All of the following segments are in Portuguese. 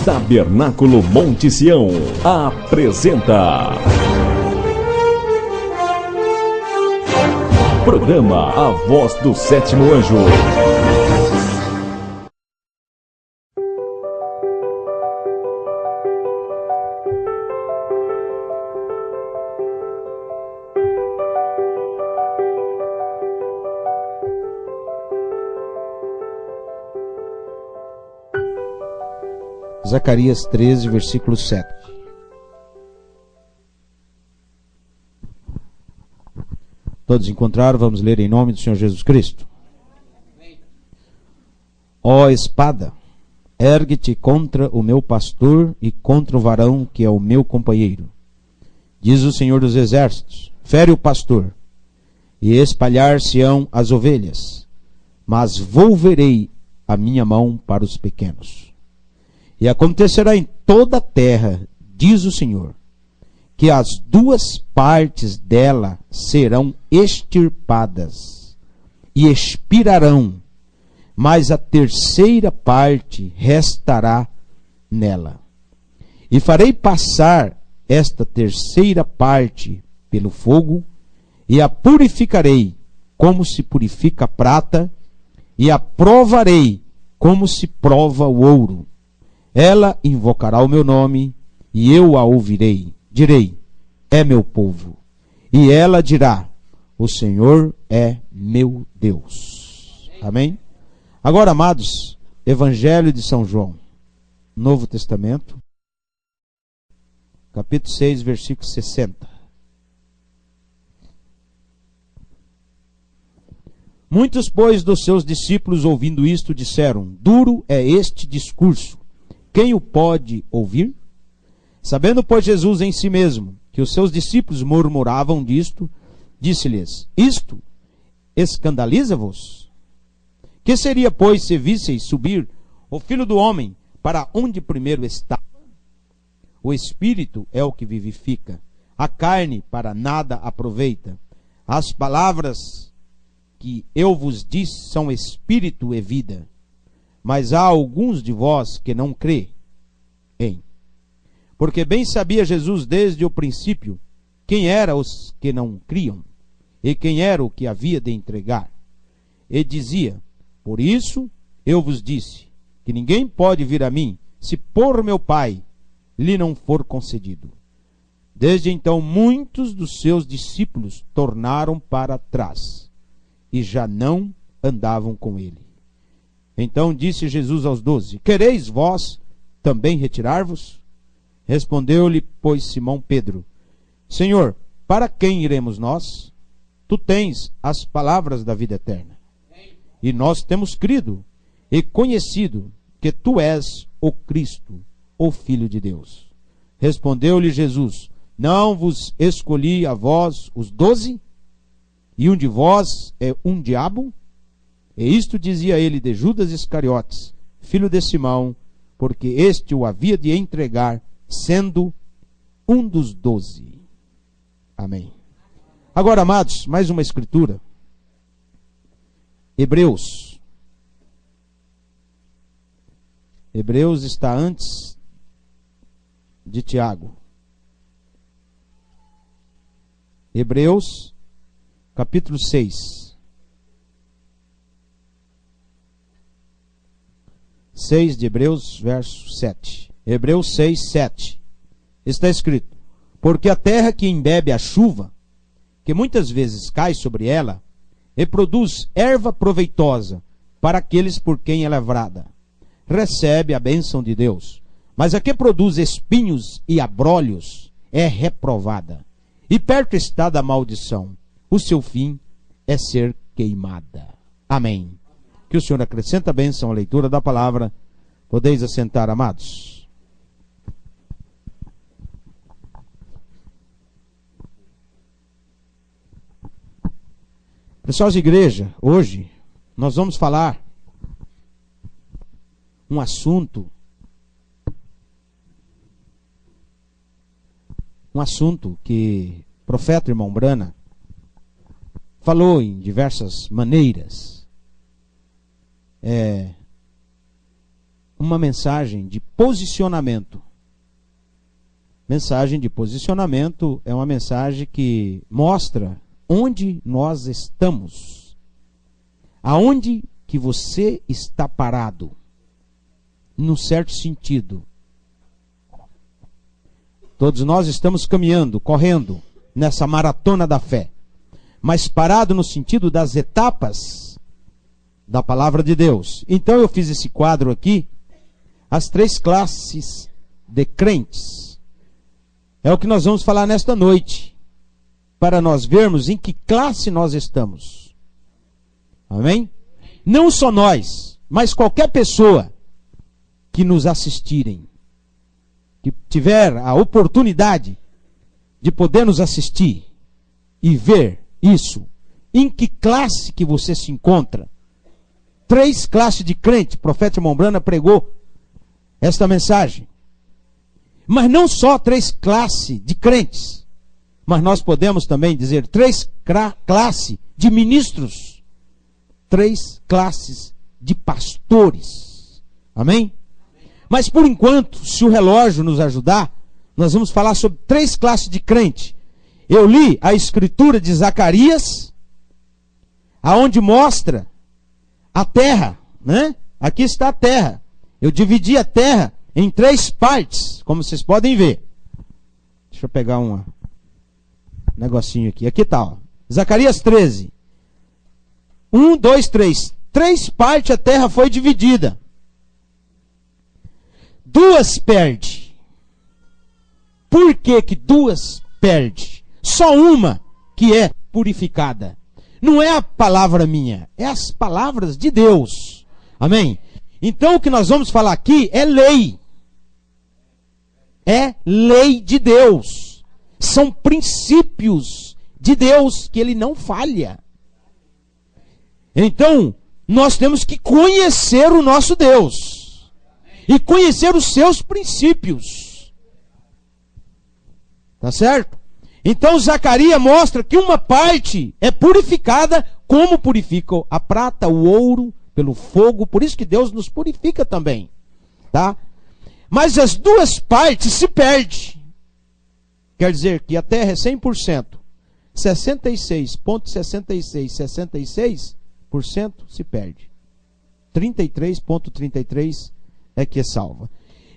Tabernáculo Monte Sião apresenta programa A Voz do Sétimo Anjo. Zacarias 13, versículo 7. Todos encontraram? Vamos ler em nome do Senhor Jesus Cristo. Ó espada, ergue-te contra o meu pastor e contra o varão que é o meu companheiro. Diz o Senhor dos Exércitos: fere o pastor, e espalhar-se-ão as ovelhas, mas volverei a minha mão para os pequenos. E acontecerá em toda a terra, diz o Senhor, que as duas partes dela serão extirpadas e expirarão, mas a terceira parte restará nela. E farei passar esta terceira parte pelo fogo, e a purificarei como se purifica a prata, e a provarei como se prova o ouro. Ela invocará o meu nome, e eu a ouvirei. Direi: é meu povo. E ela dirá: o Senhor é meu Deus. Amém? Agora, amados, Evangelho de São João, Novo Testamento, capítulo 6, versículo 60. Muitos, pois, dos seus discípulos, ouvindo isto, disseram: duro é este discurso. Quem o pode ouvir? Sabendo, pois, Jesus em si mesmo que os seus discípulos murmuravam disto, disse-lhes: isto escandaliza-vos? Que seria, pois, se visseis subir o Filho do Homem para onde primeiro estava? O Espírito é o que vivifica, a carne para nada aproveita. As palavras que eu vos disse são Espírito e vida. Mas há alguns de vós que não crê em. Porque bem sabia Jesus desde o princípio quem eram os que não criam e quem era o que havia de entregar. E dizia: por isso eu vos disse que ninguém pode vir a mim se por meu Pai lhe não for concedido. Desde então muitos dos seus discípulos tornaram para trás e já não andavam com ele. Então disse Jesus aos 12: quereis vós também retirar-vos? Respondeu-lhe, pois, Simão Pedro: Senhor, para quem iremos nós? Tu tens as palavras da vida eterna. E nós temos crido e conhecido que tu és o Cristo, o Filho de Deus. Respondeu-lhe Jesus: não vos escolhi a vós os 12? E um de vós é um diabo? E isto dizia ele de Judas Iscariotes, filho de Simão, porque este o havia de entregar, sendo um dos 12. Amém. Agora, amados, mais uma escritura. Hebreus. Hebreus está antes de Tiago. Hebreus, capítulo 6. 6 de Hebreus, verso 7. Hebreus 6, 7. Está escrito: porque a terra que embebe a chuva, que muitas vezes cai sobre ela, e produz erva proveitosa para aqueles por quem é lavrada, recebe a bênção de Deus. Mas a que produz espinhos e abrolhos é reprovada, e perto está da maldição. O seu fim é ser queimada. Amém. Que o Senhor acrescente a bênção à leitura da palavra. Podeis assentar, amados. Pessoal de igreja, hoje nós vamos falar um assunto que o profeta irmão Brana falou em diversas maneiras. uma mensagem de posicionamento. Mensagem de posicionamento é uma mensagem que mostra onde nós estamos. Aonde que você está parado. Num certo sentido. Todos nós estamos caminhando, correndo nessa maratona da fé. Mas parado no sentido das etapas da palavra de Deus. Então eu fiz esse quadro aqui, as 3 classes de crentes. É o que nós vamos falar nesta noite, para nós vermos em que classe nós estamos. Amém? Não só nós, mas qualquer pessoa que nos assistirem, que tiver a oportunidade de poder nos assistir e ver isso, em que classe que você se encontra. 3 classes de crente, o profeta Mombrana pregou esta mensagem. Mas não só 3 classes de crentes, mas nós podemos também dizer 3 classes de ministros, 3 classes de pastores. Amém? Mas por enquanto, se o relógio nos ajudar, nós vamos falar sobre 3 classes de crente. Eu li a escritura de Zacarias, aonde mostra a terra, né? Aqui está a terra. Eu dividi a terra em 3 partes, como vocês podem ver. Deixa eu pegar um negocinho aqui. Aqui está, ó. Zacarias 13. 1, 2, 3. 3 partes a terra foi dividida. 2 perde. Por que que 2 perde? Só uma que é purificada. Não é a palavra minha, é as palavras de Deus. Amém? Então o que nós vamos falar aqui é lei. É lei de Deus. São princípios de Deus que Ele não falha. Então, nós temos que conhecer o nosso Deus. E conhecer os seus princípios. Tá certo? Então Zacarias mostra que uma parte é purificada, como purifica a prata, o ouro, pelo fogo. Por isso que Deus nos purifica também. Tá? Mas as 2 partes se perdem. Quer dizer que a terra é 100%. 66,66% se perde. 33,33% é que é salva.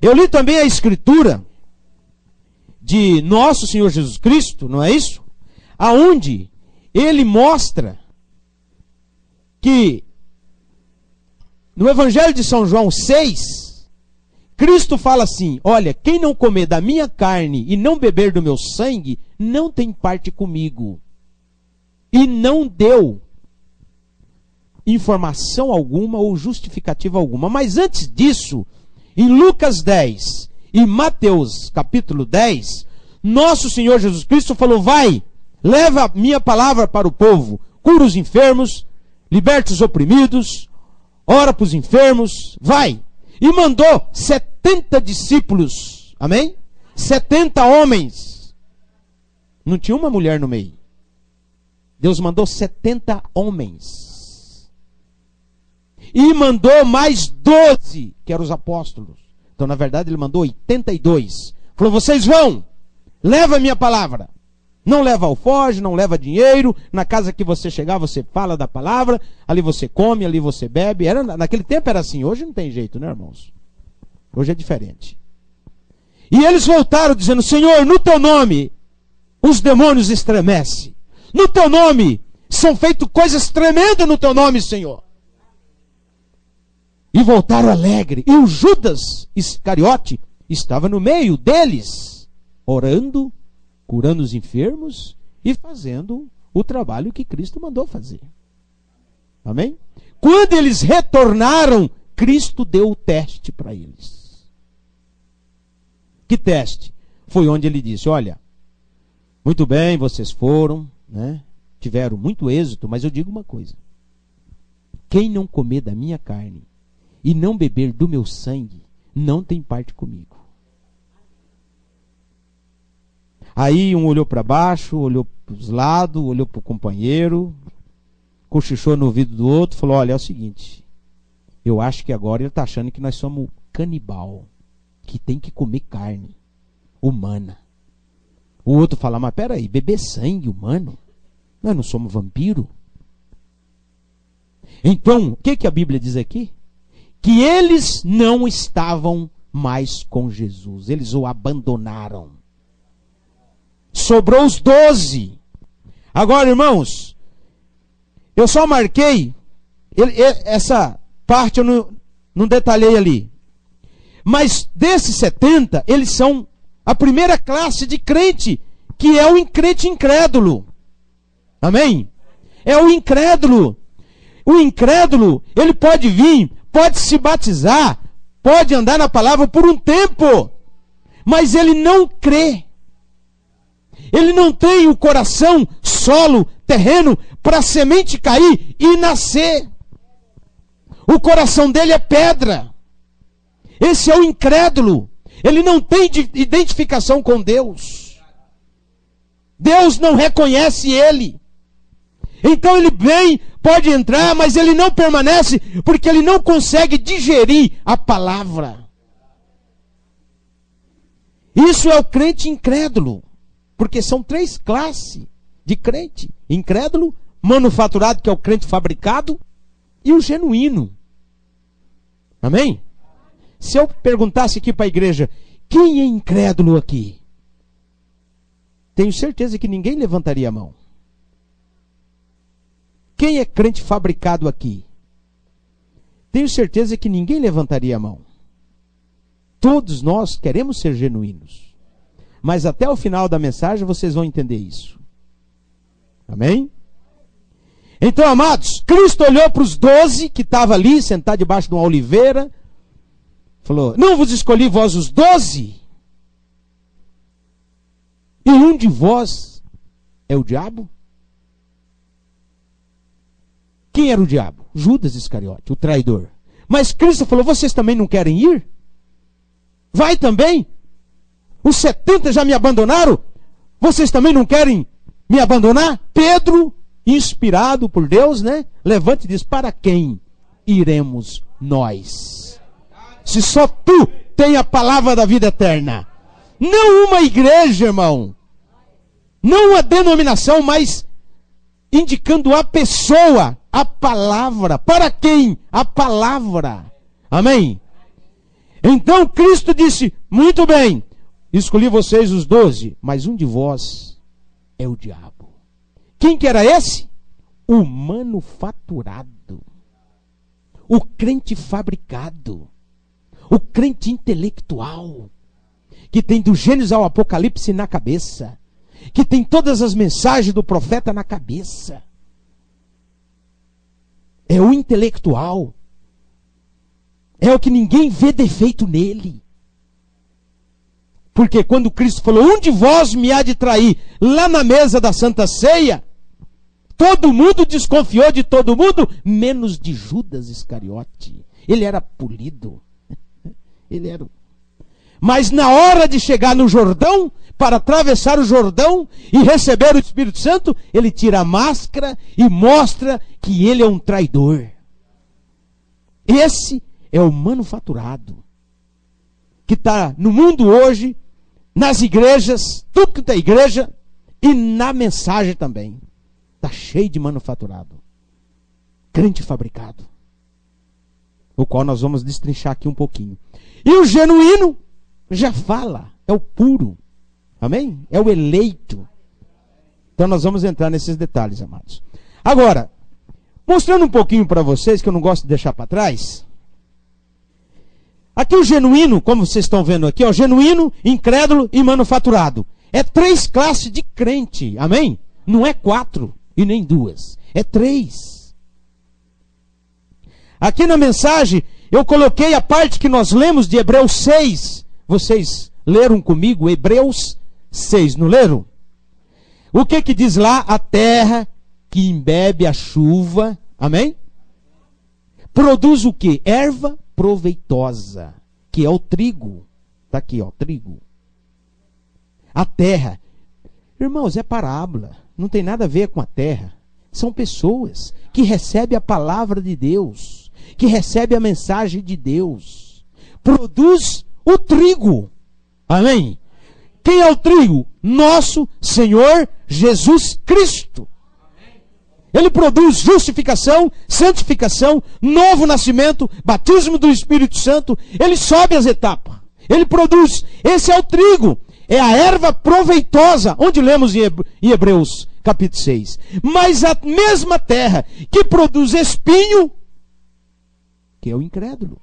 Eu li também a escritura de nosso Senhor Jesus Cristo, não é isso? Aonde ele mostra que no Evangelho de São João 6, Cristo fala assim: olha, quem não comer da minha carne e não beber do meu sangue, não tem parte comigo. E não deu informação alguma ou justificativa alguma. Mas antes disso, em Lucas 10 e Mateus capítulo 10, nosso Senhor Jesus Cristo falou: vai, leva a minha palavra para o povo, cura os enfermos, liberta os oprimidos, ora para os enfermos, vai. E mandou 70 discípulos, amém? 70 homens. Não tinha uma mulher no meio. Deus mandou 70 homens. E mandou mais 12, que eram os apóstolos. Então, na verdade, ele mandou 82. Falou: vocês vão, leva a minha palavra. Não leva alforje, não leva dinheiro. Na casa que você chegar, você fala da palavra. Ali você come, ali você bebe. Naquele tempo era assim. Hoje não tem jeito, né, irmãos? Hoje é diferente. E eles voltaram dizendo: Senhor, no teu nome os demônios estremecem. No teu nome são feitas coisas tremendas no teu nome, Senhor. E voltaram alegre. E o Judas Iscariote estava no meio deles, orando, curando os enfermos e fazendo o trabalho que Cristo mandou fazer. Amém? Quando eles retornaram, Cristo deu o teste para eles. Que teste? Foi onde ele disse: olha, muito bem, vocês foram, né? Tiveram muito êxito, mas eu digo uma coisa: quem não comer da minha carne e não beber do meu sangue, não tem parte comigo. Aí um olhou para baixo, olhou para os lados, olhou para o companheiro, cochichou no ouvido do outro, falou: olha, é o seguinte, eu acho que agora ele está achando que nós somos canibal, que tem que comer carne humana. O outro fala, mas peraí, beber sangue humano? Nós não somos vampiro? Então, o que a Bíblia diz aqui? Que eles não estavam mais com Jesus. Eles o abandonaram. Sobrou os 12. Agora, irmãos, eu só marquei, essa parte eu não detalhei ali. Mas desses 70, eles são a primeira classe de crente, que é o crente incrédulo. Amém? É o incrédulo. O incrédulo, ele pode vir, pode se batizar, pode andar na palavra por um tempo, mas ele não crê. Ele não tem o coração, solo, terreno, para a semente cair e nascer. O coração dele é pedra. Esse é o incrédulo. Ele não tem identificação com Deus. Deus não reconhece ele. Então ele vem, pode entrar, mas ele não permanece, porque ele não consegue digerir a palavra. Isso é o crente incrédulo. Porque são 3 classes de crente. Incrédulo, manufaturado, que é o crente fabricado, e o genuíno. Amém? Se eu perguntasse aqui para a igreja, quem é incrédulo aqui? Tenho certeza que ninguém levantaria a mão. Quem é crente fabricado aqui? Tenho certeza que ninguém levantaria a mão. Todos nós queremos ser genuínos. Mas até o final da mensagem vocês vão entender isso. Amém? Então, amados, Cristo olhou para os 12 que estavam ali, sentados debaixo de uma oliveira. Falou, não vos escolhi vós os 12? E um de vós é o diabo? Quem era o diabo? Judas Iscariote, o traidor. Mas Cristo falou, vocês também não querem ir? Vai também? Os 70 já me abandonaram? Vocês também não querem me abandonar? Pedro, inspirado por Deus, né? Levanta e diz, para quem iremos nós? Se só tu tem a palavra da vida eterna. Não uma igreja, irmão. Não uma denominação, mas indicando a pessoa, a palavra. Para quem? A palavra. Amém? Então Cristo disse, muito bem, escolhi vocês os 12, mas um de vós é o diabo. Quem que era esse? O manufaturado. O crente fabricado. O crente intelectual. Que tem do Gênesis ao Apocalipse na cabeça. Que tem todas as mensagens do profeta na cabeça. É o intelectual. É o que ninguém vê defeito nele. Porque quando Cristo falou, um de vós me há de trair, lá na mesa da Santa Ceia, todo mundo desconfiou de todo mundo, menos de Judas Iscariote. Ele era polido. Ele era. Mas na hora de chegar no Jordão, para atravessar o Jordão e receber o Espírito Santo, ele tira a máscara e mostra que ele é um traidor. Esse é o manufaturado. Que está no mundo hoje, nas igrejas, tudo que tem igreja, e na mensagem também. Está cheio de manufaturado. Crente fabricado. O qual nós vamos destrinchar aqui um pouquinho. E o genuíno já fala, é o puro. Amém? É o eleito. Então nós vamos entrar nesses detalhes, amados. Agora, mostrando um pouquinho para vocês, que eu não gosto de deixar para trás. Aqui o genuíno, como vocês estão vendo aqui, ó, genuíno, incrédulo e manufaturado. É 3 classes de crente, amém? Não é 4 e nem 2, é 3. Aqui na mensagem, eu coloquei a parte que nós lemos de Hebreus 6. Vocês leram comigo Hebreus 6, não leram? O que diz lá? A terra que embebe a chuva, amém? Produz o que? Erva proveitosa, que é o trigo. Está aqui, ó, trigo. A terra. Irmãos, é parábola. Não tem nada a ver com a terra. São pessoas que recebem a palavra de Deus, que recebem a mensagem de Deus. produz o trigo. Amém? Quem é o trigo? Nosso Senhor Jesus Cristo. Ele produz justificação, santificação, novo nascimento, batismo do Espírito Santo. Ele sobe as etapas. Ele produz. Esse é o trigo. É a erva proveitosa, onde lemos em Hebreus capítulo 6. Mas a mesma terra que produz espinho, que é o incrédulo.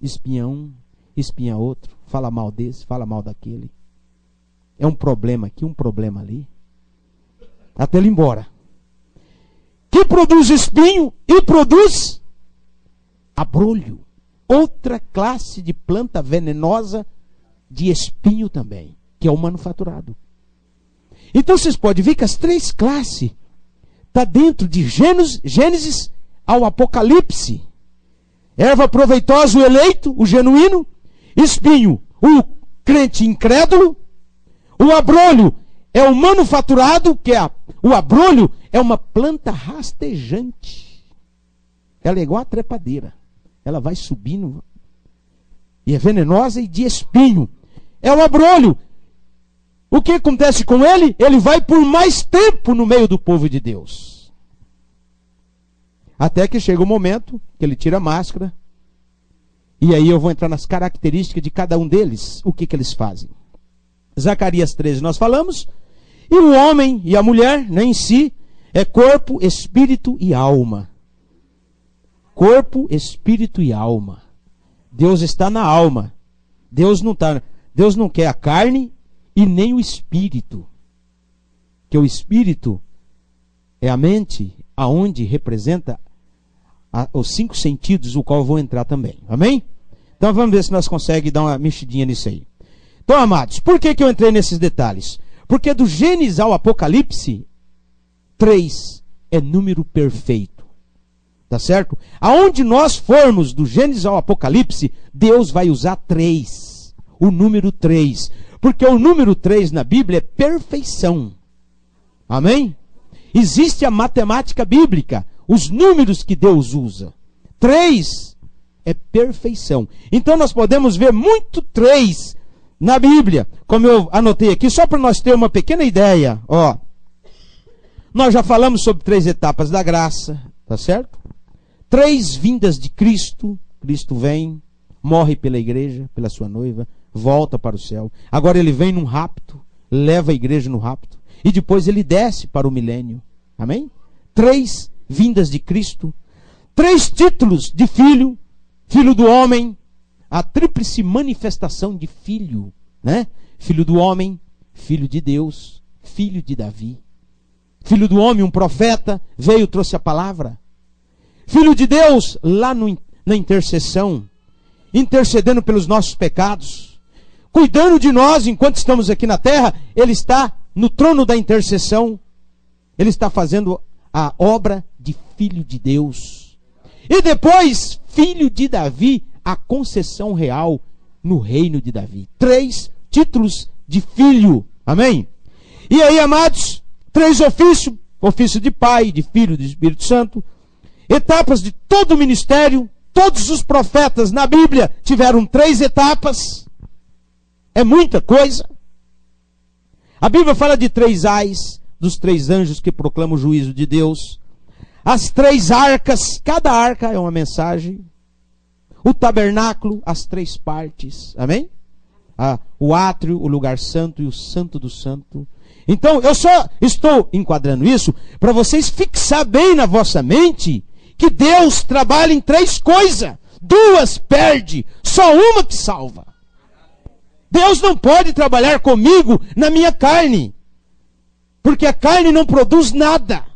Espinhão, espinha outro, fala mal desse, fala mal daquele. É um problema aqui, um problema ali. Até ele ir embora. Que produz espinho e produz abrolho. Outra classe de planta venenosa de espinho também, que é o manufaturado. Então vocês podem ver que as três classes estão dentro de Gênesis ao Apocalipse. Erva proveitosa, o eleito, o genuíno. Espinho, o crente incrédulo. O abrolho é o manufaturado, o abrolho é uma planta rastejante. Ela é igual a trepadeira. Ela vai subindo e é venenosa e de espinho. É o abrolho. O que acontece com ele? Ele vai por mais tempo no meio do povo de Deus. Até que chega o momento que ele tira a máscara. E aí eu vou entrar nas características de cada um deles. O que eles fazem? Zacarias 13 nós falamos. E o homem e a mulher, né, em si, é corpo, espírito e alma. Corpo, espírito e alma. Deus está na alma. Deus não quer a carne e nem o espírito. Que o espírito é a mente, aonde representa os 5 sentidos, o qual eu vou entrar também. Amém? Então vamos ver se nós conseguimos dar uma mexidinha nisso aí. Então, amados, por que eu entrei nesses detalhes? Porque do Gênesis ao Apocalipse, 3 é número perfeito. Tá certo? Aonde nós formos do Gênesis ao Apocalipse, Deus vai usar 3. O número 3. Porque o número 3 na Bíblia é perfeição. Amém? Existe a matemática bíblica. Os números que Deus usa. 3 é perfeição. Então nós podemos ver muito 3 na Bíblia. Como eu anotei aqui, só para nós ter uma pequena ideia. Ó, nós já falamos sobre 3 etapas da graça. Tá certo? 3 vindas de Cristo. Cristo vem, morre pela igreja, pela sua noiva, volta para o céu. Agora ele vem num rapto, leva a igreja no rapto. E depois ele desce para o milênio. Amém? 3 vindas de Cristo. 3 títulos de filho. Filho do homem. A tríplice manifestação de filho. Né? Filho do homem, filho de Deus, filho de Davi. Filho do homem, um profeta, veio, trouxe a palavra. Filho de Deus, lá na intercessão, intercedendo pelos nossos pecados, cuidando de nós enquanto estamos aqui na terra. Ele está no trono da intercessão. Ele está fazendo a obra de filho de Deus. E depois, filho de Davi, a concessão real no reino de Davi. 3 títulos de filho. Amém? E aí, amados, 3 ofícios. Ofício de pai, de filho, de Espírito Santo. Etapas de todo o ministério. Todos os profetas na Bíblia tiveram 3 etapas. É muita coisa. A Bíblia fala de 3 ais, dos 3 anjos que proclamam o juízo de Deus. As 3 arcas, cada arca é uma mensagem. O tabernáculo, as 3 partes. Amém? O átrio, o lugar santo e o santo do santo. Então, eu só estou enquadrando isso para vocês fixar bem na vossa mente que Deus trabalha em 3 coisas. 2 perde, só uma que salva. Deus não pode trabalhar comigo na minha carne, porque a carne não produz nada.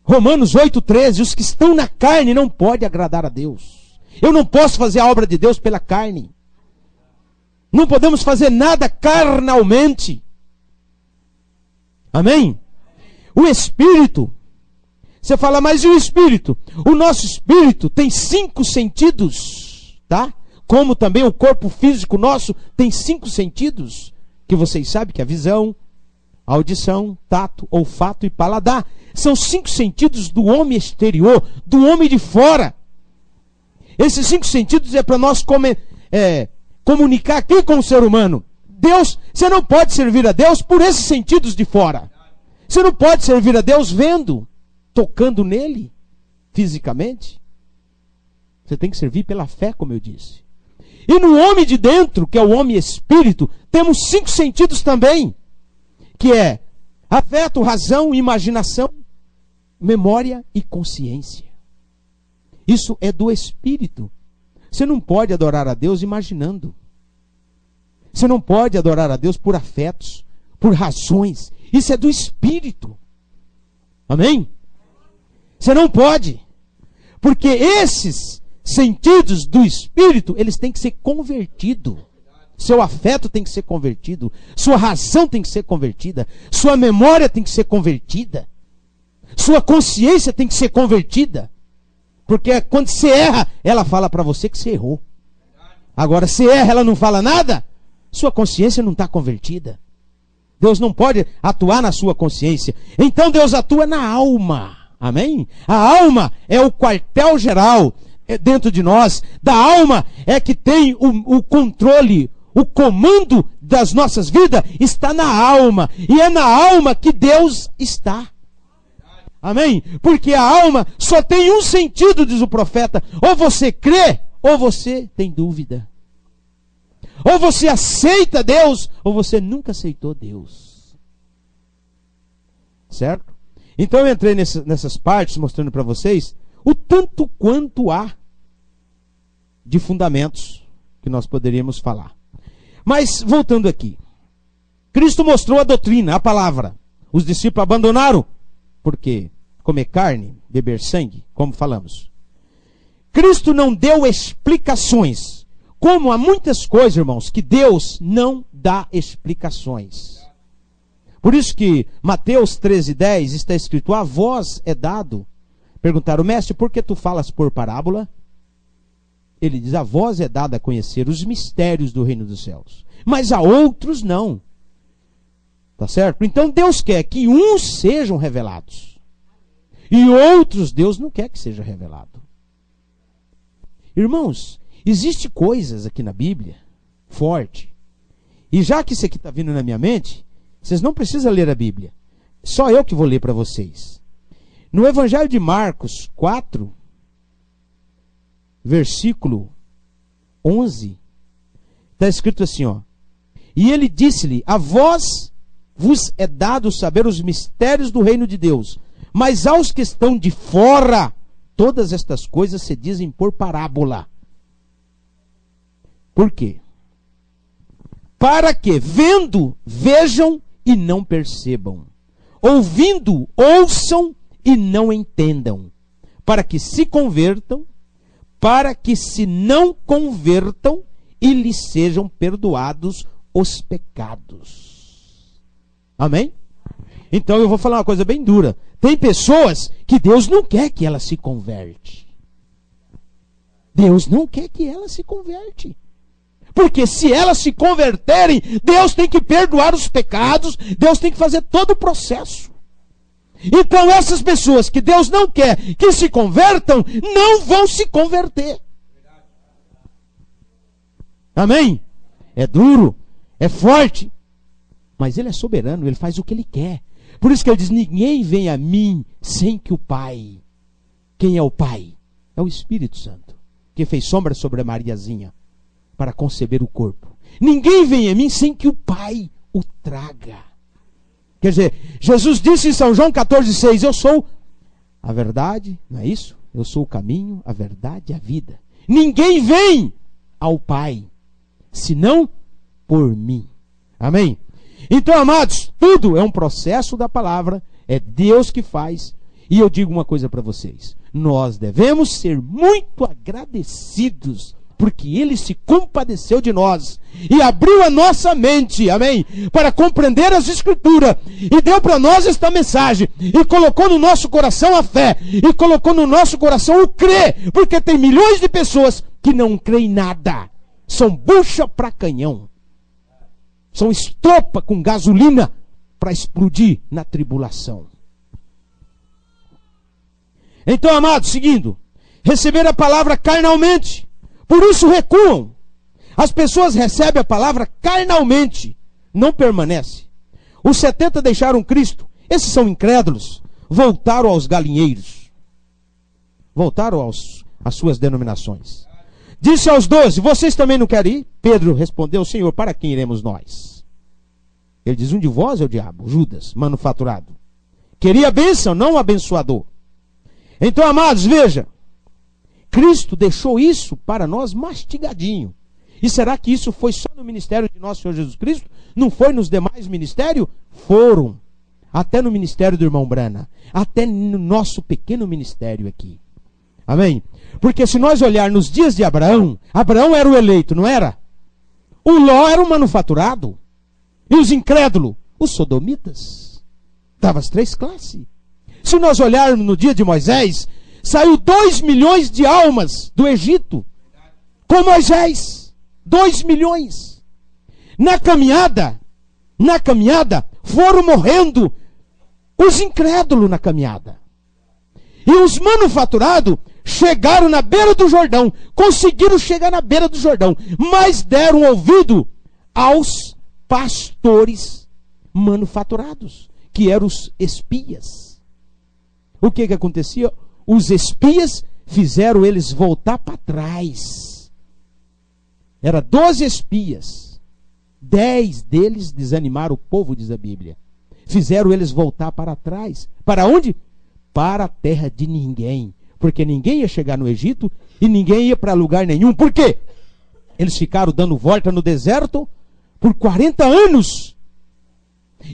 Romanos 8,13, os que estão na carne não podem agradar a Deus. Eu não posso fazer a obra de Deus pela carne. Não podemos fazer nada carnalmente. Amém? O Espírito, você fala, mas e o Espírito? O nosso Espírito tem 5 sentidos, tá? Como também o corpo físico nosso tem 5 sentidos, que vocês sabem que é a visão, a audição, tato, olfato e paladar. São 5 sentidos do homem exterior, do homem de fora. Esses 5 sentidos é para nós comunicar aqui com o ser humano. Deus, você não pode servir a Deus por esses sentidos de fora. Você não pode servir a Deus vendo, tocando nele, fisicamente. Você tem que servir pela fé, como eu disse. E no homem de dentro, que é o homem espírito, temos 5 sentidos também, que é afeto, razão, imaginação, memória e consciência. Isso é do espírito. Você não pode adorar a Deus imaginando. Você não pode adorar a Deus por afetos, por razões. Isso é do espírito. Amém? Você não pode. Porque esses sentidos do espírito, eles têm que ser convertidos. Seu afeto tem que ser convertido. Sua razão tem que ser convertida. Sua memória tem que ser convertida. Sua consciência tem que ser convertida. Porque quando você erra, ela fala para você que você errou. Agora, se erra, ela não fala nada, sua consciência não está convertida. Deus não pode atuar na sua consciência. Então Deus atua na alma. Amém? A alma é o quartel-geral dentro de nós. Da alma é que tem o controle, o comando das nossas vidas está na alma. E é na alma que Deus está. Amém? Porque a alma só tem um sentido, diz o profeta. Ou você crê, ou você tem dúvida. Ou você aceita Deus, ou você nunca aceitou Deus. Certo? Então eu entrei nessas partes, mostrando para vocês o tanto quanto há de fundamentos que nós poderíamos falar. Mas, voltando aqui. Cristo mostrou a doutrina, a palavra. Os discípulos abandonaram. Por quê? Comer carne, beber sangue, como falamos. Cristo não deu explicações. Como há muitas coisas, irmãos, que Deus não dá explicações. Por isso que Mateus 13:10 está escrito: a vós é dado. Perguntaram: mestre, por que tu falas por parábola? Ele diz: a vós é dado a conhecer os mistérios do reino dos céus, mas a outros não. Tá certo? Então Deus quer que uns sejam revelados, e outros Deus não quer que seja revelado. Irmãos, existe coisas aqui na Bíblia, forte, e já que isso aqui está vindo na minha mente, vocês não precisam ler a Bíblia, só eu que vou ler para vocês. No Evangelho de Marcos 4, versículo 11, está escrito assim, ó: e ele disse-lhe: a vós vos é dado saber os mistérios do reino de Deus, mas aos que estão de fora, todas estas coisas se dizem por parábola. Por quê? Para que, vendo, vejam e não percebam, ouvindo, ouçam e não entendam, para que se convertam, para que se não convertam e lhes sejam perdoados os pecados. Amém? Então eu vou falar uma coisa bem dura. Tem pessoas que Deus não quer que ela se converte. Deus não quer que ela se converte. Porque se elas se converterem, Deus tem que perdoar os pecados, Deus tem que fazer todo o processo. Então essas pessoas que Deus não quer que se convertam, não vão se converter. Amém? É duro, é forte, mas Ele é soberano, Ele faz o que Ele quer. Por isso que Ele diz: ninguém vem a mim sem que o Pai. Quem é o Pai? É o Espírito Santo, que fez sombra sobre a Mariazinha para conceber o corpo. Ninguém vem a mim sem que o Pai o traga. Quer dizer, Jesus disse em São João 14,6: eu sou a verdade, não é isso? Eu sou o caminho, a verdade e a vida. Ninguém vem ao Pai senão por mim. Amém? Então, amados, tudo é um processo da palavra, é Deus que faz. E eu digo uma coisa para vocês: nós devemos ser muito agradecidos, porque Ele se compadeceu de nós e abriu a nossa mente, amém, para compreender as Escrituras, e deu para nós esta mensagem, e colocou no nosso coração a fé, e colocou no nosso coração o crer, porque tem milhões de pessoas que não creem em nada, são bucha para canhão, são estopa com gasolina para explodir na tribulação. Então, amados, seguindo, receberam a palavra carnalmente, por isso recuam. As pessoas recebem a palavra carnalmente, não permanece. Os 70 deixaram Cristo, esses são incrédulos, voltaram aos galinheiros, voltaram às suas denominações. Disse aos 12, vocês também não querem ir? Pedro respondeu, Senhor, para quem iremos nós? Ele diz, um de vós é o diabo, Judas, manufaturado. Queria a bênção, não o abençoador. Então, amados, veja, Cristo deixou isso para nós mastigadinho. E será que isso foi só no ministério de nosso Senhor Jesus Cristo? Não foi nos demais ministérios? Foram. Até no ministério do irmão Brana. Até no nosso pequeno ministério aqui. Amém? Porque se nós olhar nos dias de Abraão, Abraão era o eleito, não era? O Ló era o manufaturado. E os incrédulos? Os sodomitas. Dava as 3 classes. Se nós olharmos no dia de Moisés, saiu 2 milhões de almas do Egito. Com Moisés. 2 milhões. Na caminhada, foram morrendo os incrédulos na caminhada. E os manufaturados chegaram na beira do Jordão, conseguiram chegar na beira do Jordão, mas deram ouvido aos pastores manufaturados, que eram os espias. O que acontecia? Os espias fizeram eles voltar para trás. Era 12 espias. 10 deles desanimaram o povo, diz a Bíblia. Fizeram eles voltar para trás. Para onde? Para a terra de ninguém. Porque ninguém ia chegar no Egito e ninguém ia para lugar nenhum. Por quê? Eles ficaram dando volta no deserto por 40 anos.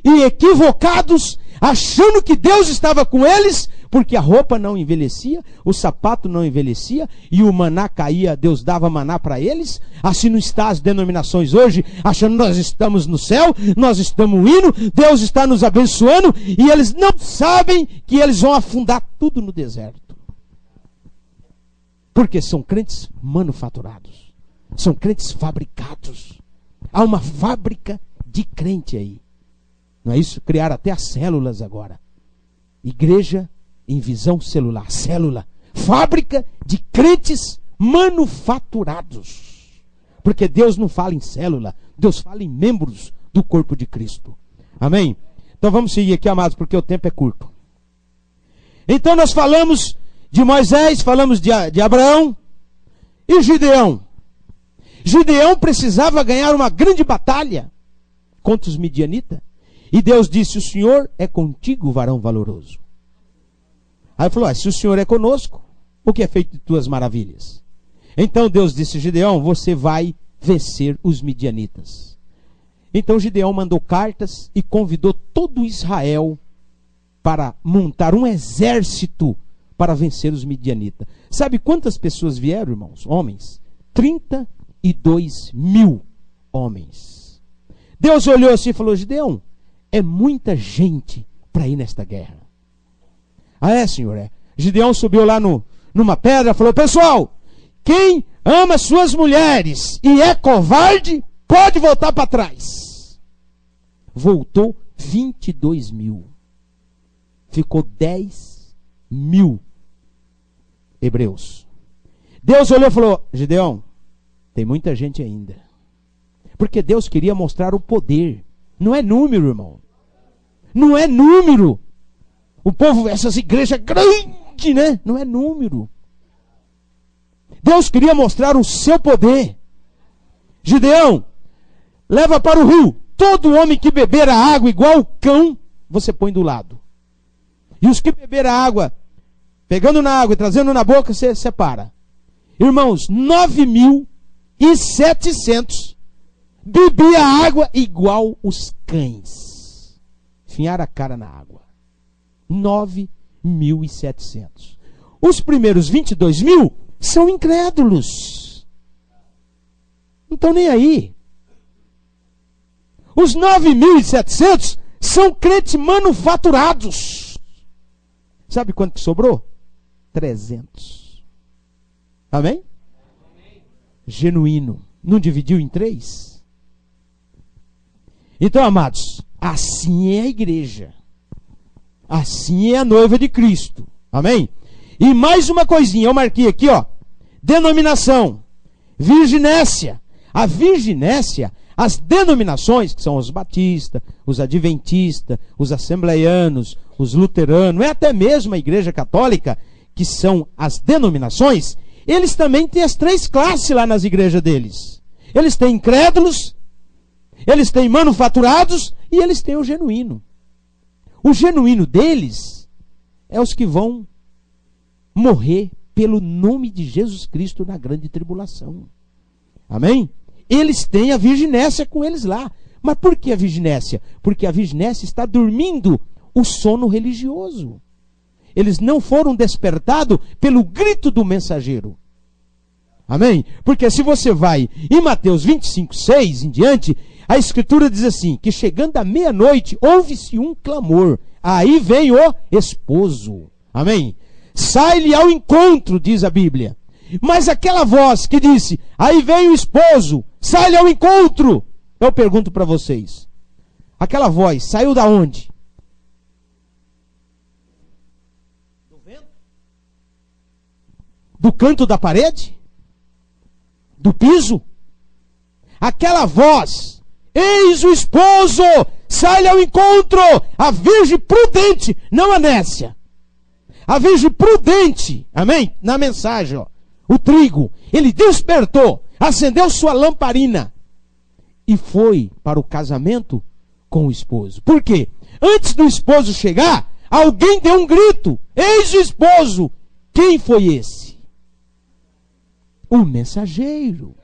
E equivocados, achando que Deus estava com eles, porque a roupa não envelhecia, o sapato não envelhecia, e o maná caía, Deus dava maná para eles. Assim não está as denominações hoje, achando que nós estamos no céu, nós estamos indo, Deus está nos abençoando, e eles não sabem que eles vão afundar tudo no deserto. Porque são crentes manufaturados, são crentes fabricados. Há uma fábrica de crente aí. Não é isso? Criaram até as células agora. Igreja em visão celular. Célula. Fábrica de crentes manufaturados. Porque Deus não fala em célula. Deus fala em membros do corpo de Cristo. Amém? Então vamos seguir aqui, amados, porque o tempo é curto. Então nós falamos de Moisés, falamos de Abraão e Gideão. Gideão precisava ganhar uma grande batalha contra os midianitas. E Deus disse, o Senhor é contigo, varão valoroso. Aí ele falou, se o Senhor é conosco, o que é feito de tuas maravilhas? Então Deus disse, Gideão, você vai vencer os midianitas. Então Gideão mandou cartas e convidou todo Israel para montar um exército para vencer os midianitas. Sabe quantas pessoas vieram, irmãos? Homens? 32 mil homens. Deus olhou assim e falou, Gideão, é muita gente para ir nesta guerra. Ah, é, Senhor, é. Gideão subiu lá numa pedra e falou, pessoal, quem ama suas mulheres e é covarde, pode voltar para trás. Voltou 22 mil. Ficou 10 mil hebreus. Deus olhou e falou, Gideão, tem muita gente ainda. Porque Deus queria mostrar o poder. Não é número, irmão. Não é número. O povo, essas igrejas grandes, né? Não é número. Deus queria mostrar o seu poder. Gideão, leva para o rio. Todo homem que beber a água igual o cão, você põe do lado. E os que beberam a água, pegando na água e trazendo na boca, você separa. Irmãos, 9.700 bebia água igual os cães. Finharam a cara na água. 9.700. Os primeiros 22 mil são incrédulos. Não estão nem aí. Os 9.700 são crentes manufaturados. Sabe quanto que sobrou? 300. Amém? Genuíno. Não dividiu em 3? Então, amados, assim é a igreja. Assim é a noiva de Cristo. Amém? E mais uma coisinha, eu marquei aqui, ó. Denominação. Virginésia. A virginésia, as denominações, que são os batistas, os adventistas, os assembleianos, os luteranos, é até mesmo a igreja católica, que são as denominações, eles também têm as 3 classes lá nas igrejas deles. Eles têm incrédulos, eles têm manufaturados e eles têm o genuíno. O genuíno deles é os que vão morrer pelo nome de Jesus Cristo na grande tribulação. Amém? Eles têm a virginésia com eles lá. Mas por que a virginésia? Porque a virginésia está dormindo o sono religioso. Eles não foram despertados pelo grito do mensageiro. Amém? Porque se você vai em Mateus 25:6 em diante, a escritura diz assim, que chegando à meia-noite, ouve-se um clamor. Aí vem o esposo. Amém? Sai-lhe ao encontro, diz a Bíblia. Mas aquela voz que disse, aí vem o esposo, sai-lhe ao encontro. Eu pergunto para vocês, aquela voz saiu da onde? Do vento? Do canto da parede? Do piso? Aquela voz, eis o esposo, sai-lhe ao encontro. A virgem prudente, não a nécia. A virgem prudente, amém? Na mensagem, ó, o trigo, ele despertou, acendeu sua lamparina e foi para o casamento com o esposo. Por quê? Antes do esposo chegar, alguém deu um grito, eis o esposo. Quem foi esse? O mensageiro.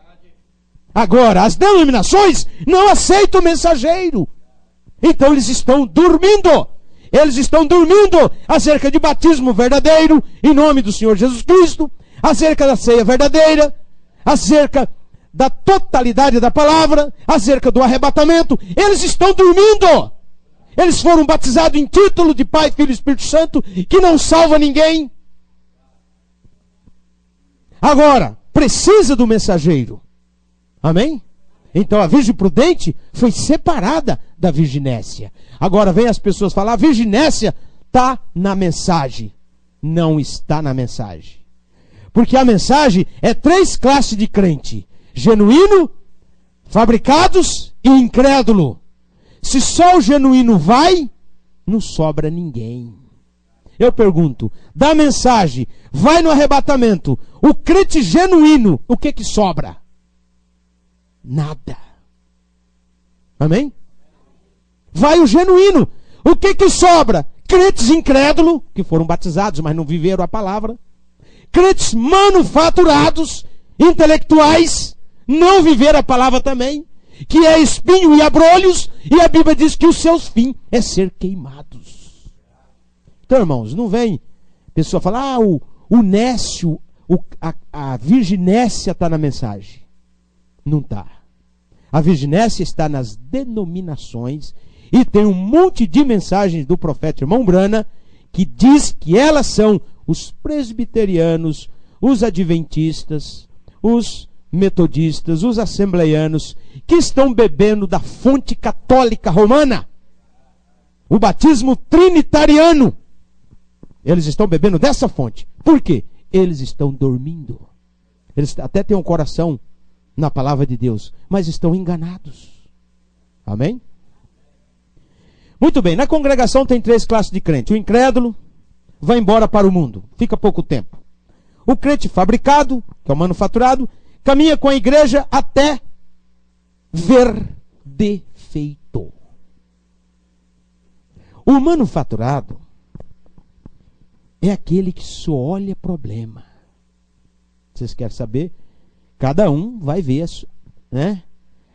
Agora, as denominações não aceitam o mensageiro. Então eles estão dormindo. Eles estão dormindo acerca de batismo verdadeiro, em nome do Senhor Jesus Cristo, acerca da ceia verdadeira, acerca da totalidade da palavra, acerca do arrebatamento. Eles estão dormindo. Eles foram batizados em título de Pai, Filho e Espírito Santo, que não salva ninguém. Agora, precisa do mensageiro. Amém? Então a virgem prudente foi separada da virginésia. Agora vem as pessoas falar, a virginésia está na mensagem. Não está na mensagem. Porque a mensagem é 3 classes de crente. Genuíno, fabricados e incrédulo. Se só o genuíno vai, não sobra ninguém. Eu pergunto, da mensagem, vai no arrebatamento, o crente genuíno, o que sobra? Nada. Amém? Vai o genuíno. O que sobra? Crentes incrédulos, que foram batizados, mas não viveram a palavra. Crentes manufaturados, intelectuais, não viveram a palavra também. Que é espinho e abrolhos. E a Bíblia diz que os seus fins é ser queimados. Então, irmãos, não vem pessoa falar, o nécio, a virginésia está na mensagem. Não está. A virginésia está nas denominações e tem um monte de mensagens do profeta irmão Brana que diz que elas são os presbiterianos, os adventistas, os metodistas, os assembleianos que estão bebendo da fonte católica romana. O batismo trinitariano. Eles estão bebendo dessa fonte. Por quê? Eles estão dormindo. Eles até têm um coração na palavra de Deus, mas estão enganados. Amém? Muito bem, na congregação tem 3 classes de crente. O incrédulo vai embora para o mundo, fica pouco tempo. O crente fabricado, que é o manufaturado, caminha com a igreja até ver defeito. O manufaturado é aquele que só olha problema. Vocês querem saber? Cada um vai ver, né?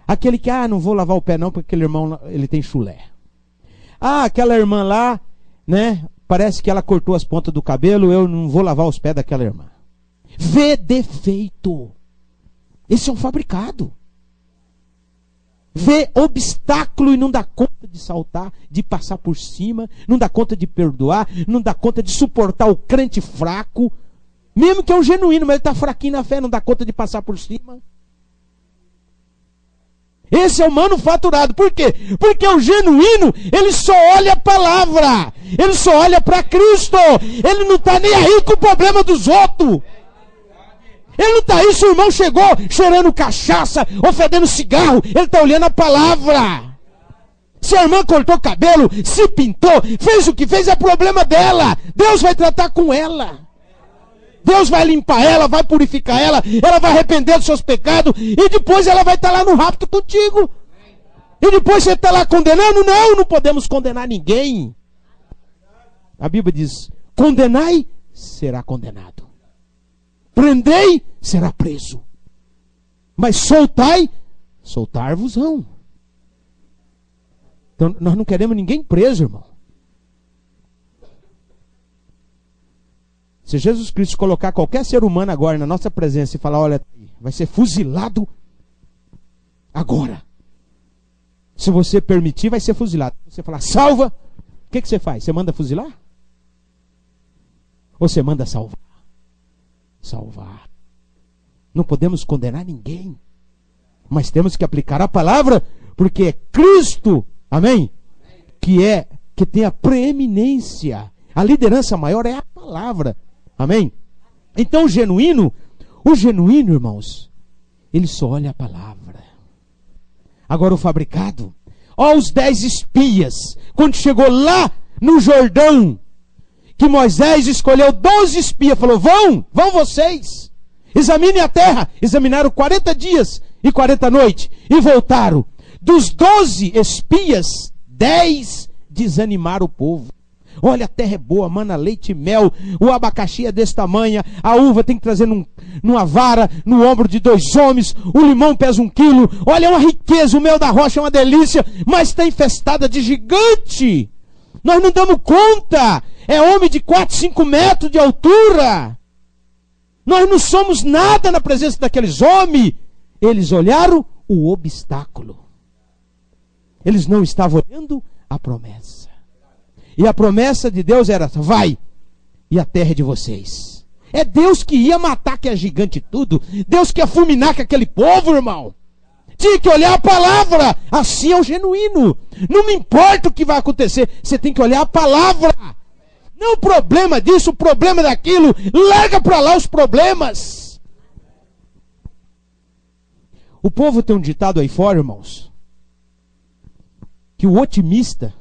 Aquele que, não vou lavar o pé não, porque aquele irmão, ele tem chulé. Aquela irmã lá, né? Parece que ela cortou as pontas do cabelo, eu não vou lavar os pés daquela irmã. Vê defeito. Esse é um fabricado. Vê obstáculo e não dá conta de saltar, de passar por cima, não dá conta de perdoar, não dá conta de suportar o crente fraco. Mesmo que é um genuíno, mas ele está fraquinho na fé, não dá conta de passar por cima. Esse é o manufaturado. Por quê? Porque o genuíno, ele só olha a palavra. Ele só olha para Cristo. Ele não está nem aí com o problema dos outros. Ele não está aí se o irmão chegou cheirando cachaça ou fedendo cigarro. Ele está olhando a palavra. Se a irmã cortou cabelo, se pintou, fez o que fez, é problema dela. Deus vai tratar com ela. Deus vai limpar ela, vai purificar ela, ela vai arrepender dos seus pecados, e depois ela vai estar lá no rapto contigo. E depois você está lá condenando? Não, não podemos condenar ninguém. A Bíblia diz, condenai, será condenado. Prendei, será preso. Mas soltai, soltar-vos-ão. Então nós não queremos ninguém preso, irmão. Se Jesus Cristo colocar qualquer ser humano agora na nossa presença e falar, olha, vai ser fuzilado agora. Se você permitir, vai ser fuzilado. Você falar, salva, o que você faz? Você manda fuzilar? Ou você manda salvar? Salvar. Não podemos condenar ninguém. Mas temos que aplicar a palavra, porque é Cristo, amém? Que tem a preeminência. A liderança maior é a palavra. Amém? Então o genuíno, irmãos, ele só olha a palavra. Agora o fabricado, ó, os 10 espias, quando chegou lá no Jordão, que Moisés escolheu 12 espias, falou, vão vocês, examinem a terra. Examinaram 40 dias e 40 noites, e voltaram. Dos 12 espias, 10 desanimaram o povo. Olha, a terra é boa, mana, leite e mel, o abacaxi é desse tamanho, a uva tem que trazer numa vara, no ombro de 2 homens, o limão pesa 1 quilo, olha, é uma riqueza, o mel da rocha é uma delícia, mas está infestada de gigante. Nós não damos conta, é homem de 4, 5 metros de altura. Nós não somos nada na presença daqueles homens. Eles olharam o obstáculo. Eles não estavam olhando a promessa. E a promessa de Deus era, vai, e a terra é de vocês. É Deus que ia matar que é gigante tudo. Deus que ia fulminar com aquele povo, irmão. Tinha que olhar a palavra. Assim é o genuíno. Não me importa o que vai acontecer. Você tem que olhar a palavra. Não o problema disso, o problema daquilo. Larga para lá os problemas. O povo tem um ditado aí fora, irmãos, que o otimista,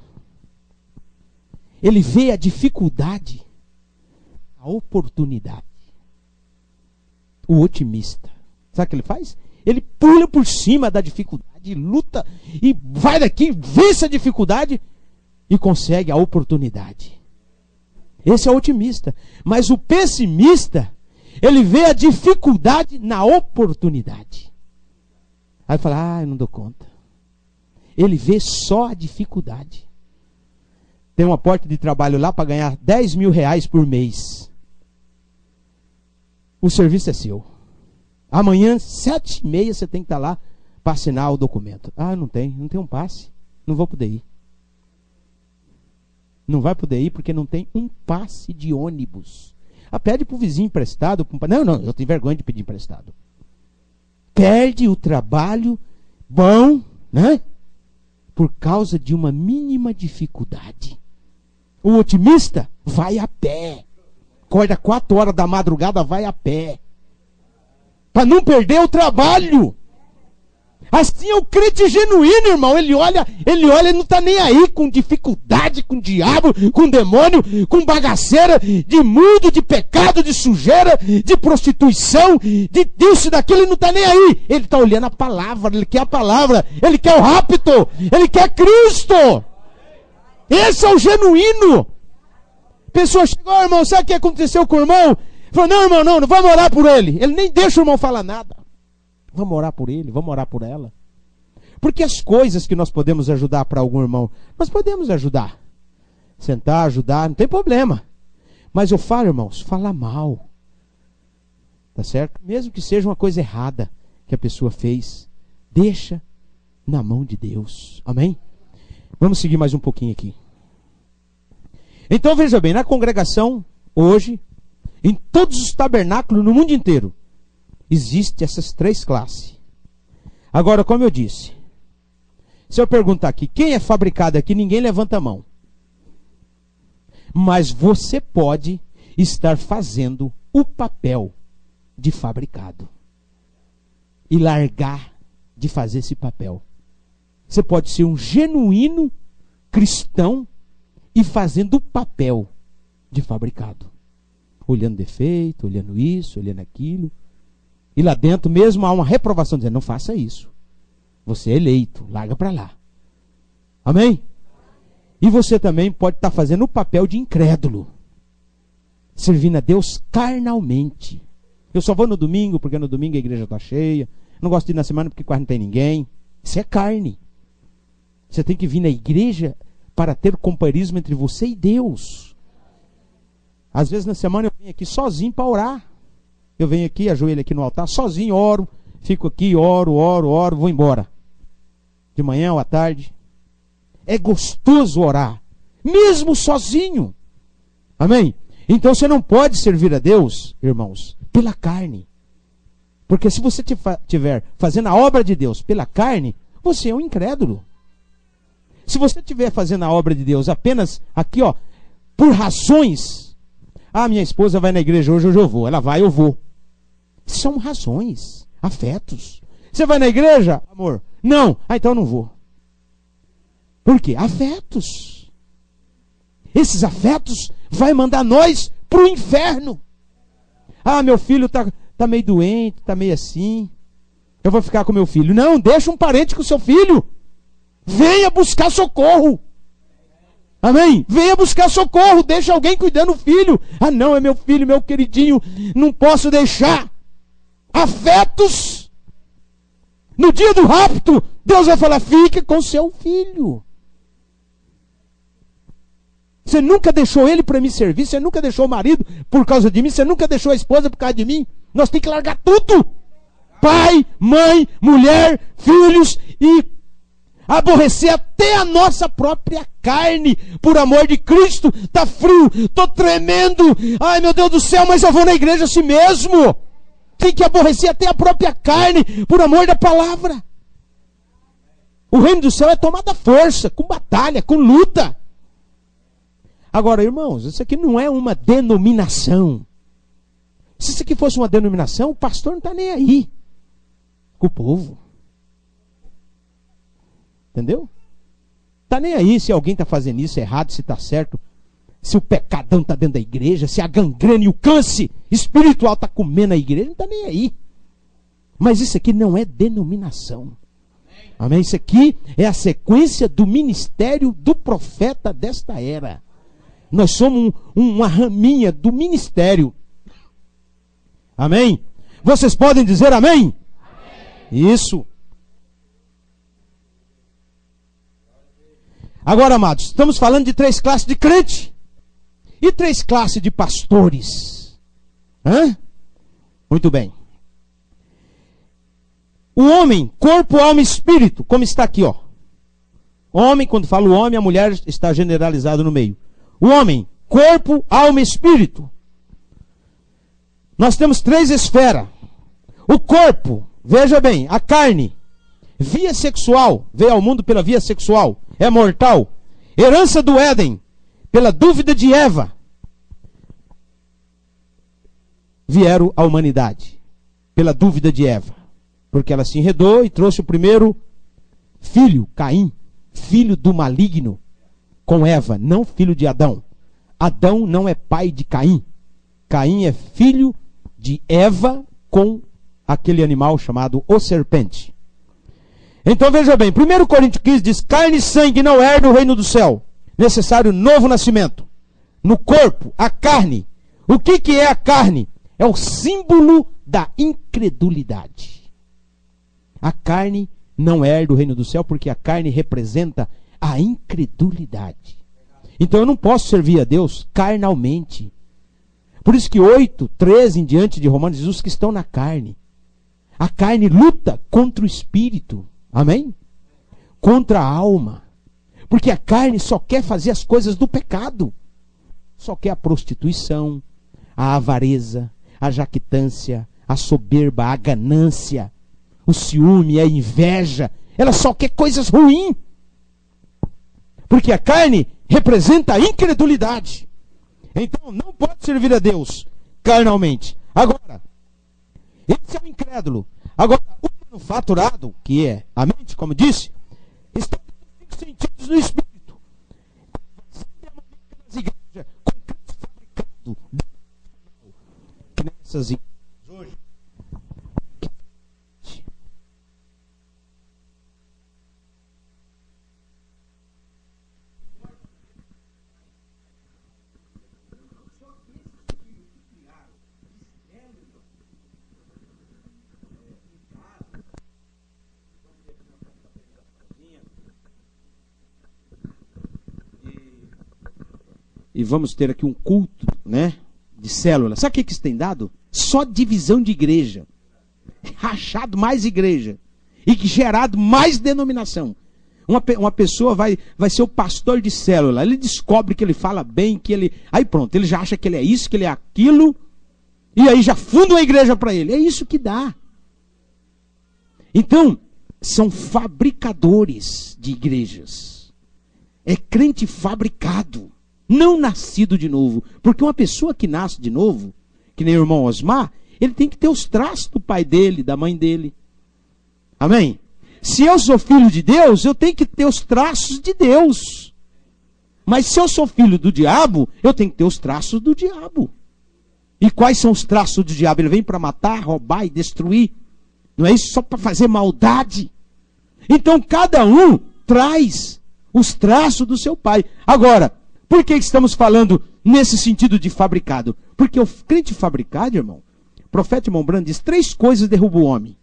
ele vê a dificuldade, a oportunidade. O otimista, sabe o que ele faz? Ele pula por cima da dificuldade, luta e vai daqui, vence a dificuldade e consegue a oportunidade. Esse é o otimista. Mas o pessimista, ele vê a dificuldade na oportunidade. Aí fala, eu não dou conta. Ele vê só a dificuldade. Tem uma porta de trabalho lá para ganhar 10 mil reais por mês. O serviço é seu. Amanhã, 7h30, você tem que estar lá para assinar o documento. Não tem um passe. Não vou poder ir. Não vai poder ir porque não tem um passe de ônibus. Pede para o vizinho emprestado. Não, eu tenho vergonha de pedir emprestado. Perde o trabalho bom, né? Por causa de uma mínima dificuldade. O otimista vai a pé. Acorda 4 horas da madrugada, vai a pé. Para não perder o trabalho. Assim é o crente genuíno, irmão. Ele olha, ele não está nem aí com dificuldade, com diabo, com demônio, com bagaceira, de mundo, de pecado, de sujeira, de prostituição, de disso e daquilo, ele não está nem aí. Ele está olhando a palavra, ele quer a palavra, ele quer o rapto, ele quer Cristo. Esse é o genuíno. A pessoa chegou, irmão, sabe o que aconteceu com o irmão? Falou, não, irmão, não vamos orar por ele. Ele nem deixa o irmão falar nada. Vamos orar por ele, vamos orar por ela. Porque as coisas que nós podemos ajudar para algum irmão, nós podemos ajudar. Sentar, ajudar, não tem problema. Mas eu falo, irmãos, fala mal. Tá certo? Mesmo que seja uma coisa errada que a pessoa fez, deixa na mão de Deus. Amém? Vamos seguir mais um pouquinho aqui. Então veja bem, na congregação, hoje, em todos os tabernáculos no mundo inteiro, existem essas 3 classes. Agora, como eu disse, Se eu perguntar aqui, quem é fabricado aqui, ninguém levanta a mão. Mas você pode estar fazendo o papel de fabricado. E largar de fazer esse papel. Você pode ser um genuíno cristão e fazendo o papel de fabricado. Olhando defeito, olhando isso, olhando aquilo. E lá dentro mesmo há uma reprovação, dizendo, não faça isso. Você é eleito, larga para lá. Amém? E você também pode estar fazendo o papel de incrédulo. Servindo a Deus carnalmente. Eu só vou no domingo, porque no domingo a igreja está cheia. Não gosto de ir na semana porque quase não tem ninguém. Isso é carne. Você tem que vir na igreja para ter companheirismo entre você e Deus. Às vezes na semana eu venho aqui sozinho para orar. Eu venho aqui, ajoelho aqui no altar, sozinho, oro. Fico aqui, oro, vou embora. De manhã ou à tarde. É gostoso orar. Mesmo sozinho. Amém? Então você não pode servir a Deus, irmãos, pela carne. Porque se você estiver fazendo a obra de Deus pela carne, você é um incrédulo. Se você estiver fazendo a obra de Deus apenas aqui, ó, por razões. Ah, minha esposa vai na igreja hoje eu vou. Ela vai, eu vou. São razões, afetos. Você vai na igreja, amor? Não. Ah, então eu não vou. Por quê? Afetos. Esses afetos vai mandar nós para o inferno. Ah, meu filho tá meio doente, tá meio assim. Eu vou ficar com meu filho. Não, deixa um parente com o seu filho. Venha buscar socorro. Amém? Venha buscar socorro. Deixa alguém cuidando do filho. Ah, não, é meu filho, meu queridinho. Não posso deixar. Afetos. No dia do rapto, Deus vai falar, fique com seu filho. Você nunca deixou ele para me servir. Você nunca deixou o marido por causa de mim. Você nunca deixou a esposa por causa de mim. Nós temos que largar tudo. Pai, mãe, mulher, filhos e aborrecer até a nossa própria carne. Por amor de Cristo. Está frio. Estou tremendo. Ai, meu Deus do céu, mas eu vou na igreja assim mesmo. Tem que aborrecer até a própria carne. Por amor da palavra. O reino do céu é tomado à força. Com batalha, com luta. Agora, irmãos, isso aqui não é uma denominação. Se isso aqui fosse uma denominação, o pastor não está nem aí com o povo. Entendeu? Está nem aí se alguém está fazendo isso errado, se está certo. Se o pecadão está dentro da igreja, se a gangrena e o câncer espiritual está comendo a igreja, não está nem aí. Mas isso aqui não é denominação. Amém? Isso aqui é a sequência do ministério do profeta desta era. Nós somos uma raminha do ministério. Amém? Vocês podem dizer amém? Amém. Isso. Agora, amados, estamos falando de 3 classes de crente. E 3 classes de pastores. Hã? Muito bem. O homem, corpo, alma e espírito, como está aqui, ó. Homem, quando falo homem, a mulher está generalizado no meio. O homem, corpo, alma e espírito. Nós temos 3 esferas. O corpo, veja bem, a carne, via sexual, veio ao mundo pela via sexual, é mortal. Herança do Éden, pela dúvida de Eva, vieram à humanidade, pela dúvida de Eva. Porque ela se enredou e trouxe o primeiro filho, Caim, filho do maligno, com Eva, não filho de Adão. Adão não é pai de Caim. Caim é filho de Eva com aquele animal chamado o serpente. Então veja bem, 1 Coríntios 15 diz, carne e sangue não herdam o reino do céu. Necessário novo nascimento. No corpo, a carne. O que é a carne? É o símbolo da incredulidade. A carne não herda o reino do céu porque a carne representa a incredulidade. Então eu não posso servir a Deus carnalmente. Por isso que 8:13 em diante de Romanos diz os que estão na carne. A carne luta contra o espírito. Amém? Contra a alma. Porque a carne só quer fazer as coisas do pecado. Só quer a prostituição, a avareza, a jactância, a soberba, a ganância, o ciúme, a inveja. ela só quer coisas ruins. Porque a carne representa a incredulidade. Então não pode servir a Deus carnalmente. Agora, esse é o incrédulo. Agora, o manufaturado, que é a mente, como disse, está nos 5 sentidos do espírito. Nas igrejas, concreto fabricado, que nessas igrejas hoje. E vamos ter aqui um culto, né, de célula. Sabe o que isso tem dado? Só divisão de igreja. Rachado mais igreja. E gerado mais denominação. Uma pessoa vai ser o pastor de célula. Ele descobre que ele fala bem, que ele... Aí pronto, ele já acha que ele é isso, que ele é aquilo. E aí já funda uma igreja para ele. É isso que dá. Então, são fabricadores de igrejas. É crente fabricado. Não nascido de novo. Porque uma pessoa que nasce de novo, que nem o irmão Osmar, ele tem que ter os traços do pai dele, da mãe dele. Amém? Se eu sou filho de Deus, eu tenho que ter os traços de Deus. Mas se eu sou filho do diabo, eu tenho que ter os traços do diabo. E quais são os traços do diabo? Ele vem para matar, roubar e destruir. Não é isso só para fazer maldade. Então cada um traz os traços do seu pai. Agora, por que estamos falando nesse sentido de fabricado? Porque o crente fabricado, irmão, o profeta irmão Brando diz, 3 coisas derrubam o homem: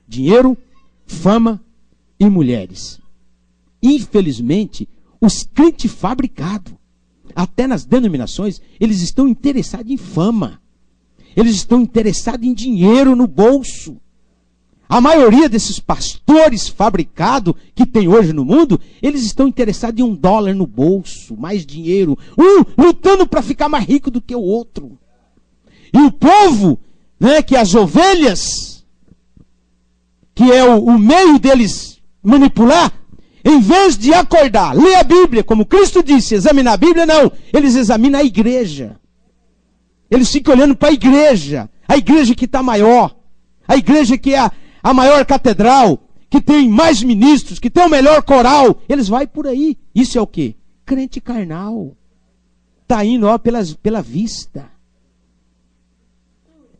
dinheiro, fama e mulheres. Infelizmente, os crentes fabricados, até nas denominações, eles estão interessados em fama. Eles estão interessados em dinheiro no bolso. A maioria desses pastores fabricados que tem hoje no mundo, eles estão interessados em $1 no bolso, mais dinheiro. Lutando para ficar mais rico do que o outro. E o povo, né, que as ovelhas, que é o meio deles manipular, em vez de acordar, ler a Bíblia, como Cristo disse, examinar a Bíblia, não. Eles examinam a igreja. Eles ficam olhando para a igreja que está maior, a igreja que é a maior catedral, que tem mais ministros, que tem o melhor coral. Eles vão por aí. Isso é o quê? Crente carnal. Está indo pela vista.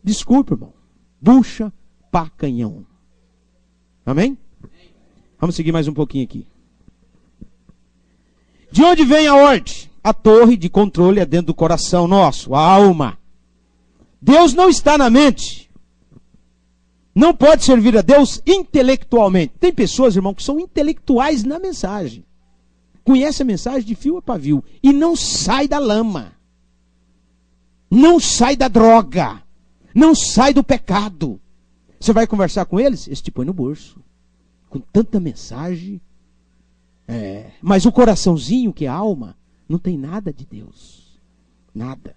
Desculpa, irmão. Bucha pá canhão. Amém? Vamos seguir mais um pouquinho aqui. De onde vem a ordem? A torre de controle é dentro do coração nosso, a alma. Deus não está na mente. Não pode servir a Deus intelectualmente. Tem pessoas, irmão, que são intelectuais na mensagem. Conhece a mensagem de fio a pavio. E não sai da lama. Não sai da droga. Não sai do pecado. Você vai conversar com eles? Eles te põem no bolso. Com tanta mensagem. Mas o coraçãozinho, que é a alma, não tem nada de Deus. Nada.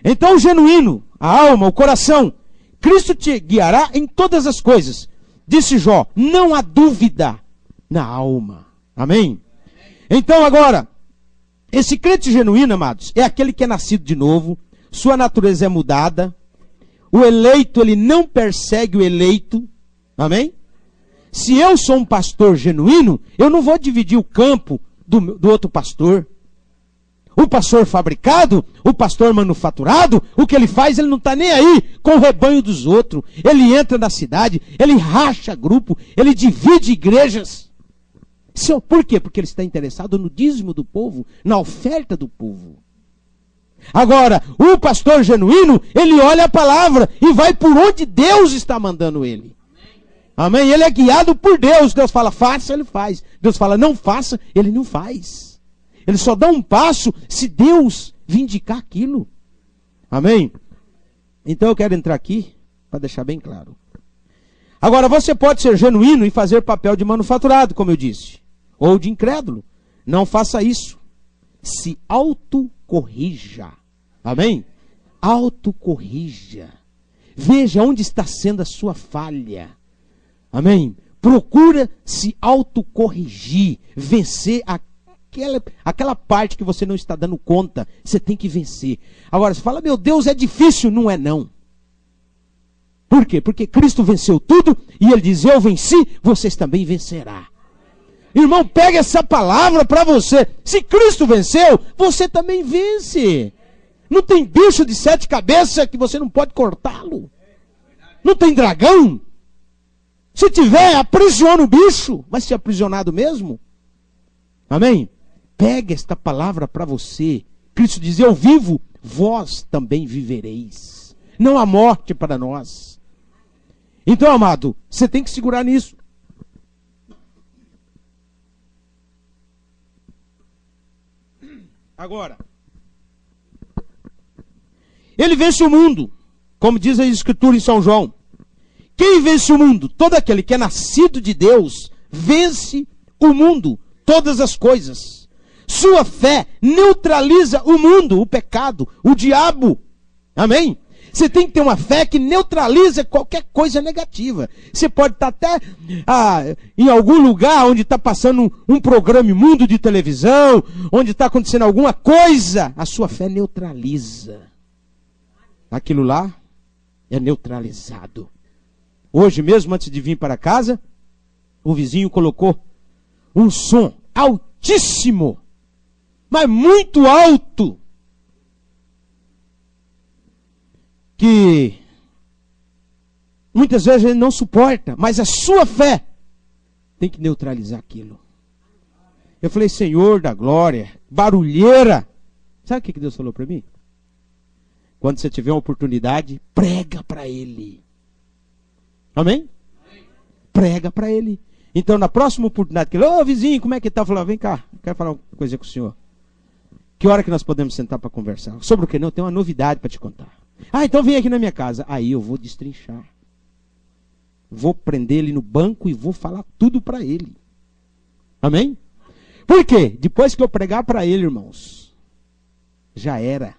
Então o genuíno, a alma, o coração, Cristo te guiará em todas as coisas. Disse Jó, não há dúvida na alma. Amém? Então agora, esse crente genuíno, amados, é aquele que é nascido de novo, sua natureza é mudada, o eleito, ele não persegue o eleito. Amém? Se eu sou um pastor genuíno, eu não vou dividir o campo do outro pastor. O pastor fabricado, o pastor manufaturado, o que ele faz, ele não está nem aí com o rebanho dos outros. Ele entra na cidade, ele racha grupo, ele divide igrejas. Por quê? Porque ele está interessado no dízimo do povo, na oferta do povo. Agora, o pastor genuíno, ele olha a palavra e vai por onde Deus está mandando ele. Amém? Ele é guiado por Deus. Deus fala, faça, ele faz. Deus fala, não faça, ele não faz. Ele só dá um passo se Deus vindicar aquilo. Amém? Então eu quero entrar aqui para deixar bem claro. Agora, você pode ser genuíno e fazer papel de manufaturado, como eu disse. Ou de incrédulo. Não faça isso. Se autocorrija. Amém? Autocorrija. Veja onde está sendo a sua falha. Amém? procura se autocorrigir, vencer aquela parte que você não está dando conta. Você tem que vencer. Agora, você fala, meu Deus, é difícil. Não é não. Por quê? Porque Cristo venceu tudo e Ele diz, eu venci, vocês também vencerão. Irmão, pega essa palavra para você. Se Cristo venceu, você também vence. Não tem bicho de 7 cabeças que você não pode cortá-lo. Não tem dragão. Se tiver, aprisiona o bicho. Vai ser aprisionado mesmo? Amém? Pega esta palavra para você. Cristo diz, eu vivo, vós também vivereis. Não há morte para nós. Então, amado, você tem que segurar nisso. Agora, ele vence o mundo, como diz a Escritura em São João. Quem vence o mundo? Todo aquele que é nascido de Deus vence o mundo, todas as coisas. Sua fé neutraliza o mundo, o pecado, o diabo. Amém? Você tem que ter uma fé que neutraliza qualquer coisa negativa. Você pode estar até em algum lugar onde está passando um programa imundo de televisão, onde está acontecendo alguma coisa, a sua fé neutraliza. Aquilo lá é neutralizado. Hoje mesmo, antes de vir para casa, o vizinho colocou um som altíssimo, mas muito alto, que muitas vezes ele não suporta, mas a sua fé tem que neutralizar aquilo. Eu falei, Senhor da glória, barulheira. Sabe o que Deus falou para mim? Quando você tiver uma oportunidade, prega para ele. Amém? Prega para ele. Então, na próxima oportunidade, que ele, ô vizinho, como é que tá? Eu falei, vem cá, quero falar uma coisa com o senhor. Que hora que nós podemos sentar para conversar? Sobre o que? Não, tem uma novidade para te contar. Então vem aqui na minha casa. Aí eu vou destrinchar. Vou prender ele no banco e vou falar tudo para ele. Amém? Por quê? Depois que eu pregar para ele, irmãos, já era.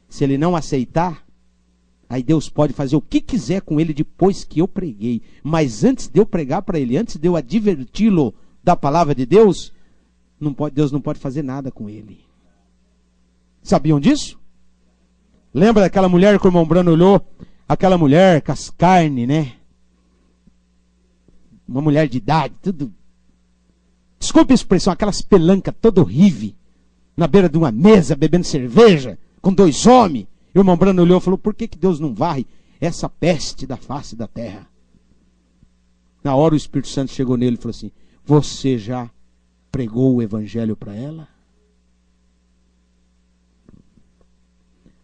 Se ele não aceitar, aí Deus pode fazer o que quiser com ele depois que eu preguei. Mas antes de eu pregar para ele, antes de eu adverti-lo da palavra de Deus, Deus não pode fazer nada com ele. Sabiam disso? Lembra daquela mulher que o irmão Brano olhou? Aquela mulher com as carnes, né? Uma mulher de idade, tudo. Desculpe a expressão, aquelas pelancas toda horrível. Na beira de uma mesa, bebendo cerveja, com 2 homens. E o irmão Brano olhou e falou, por que Deus não varre essa peste da face da terra? Na hora o Espírito Santo chegou nele e falou assim, você já pregou o evangelho para ela?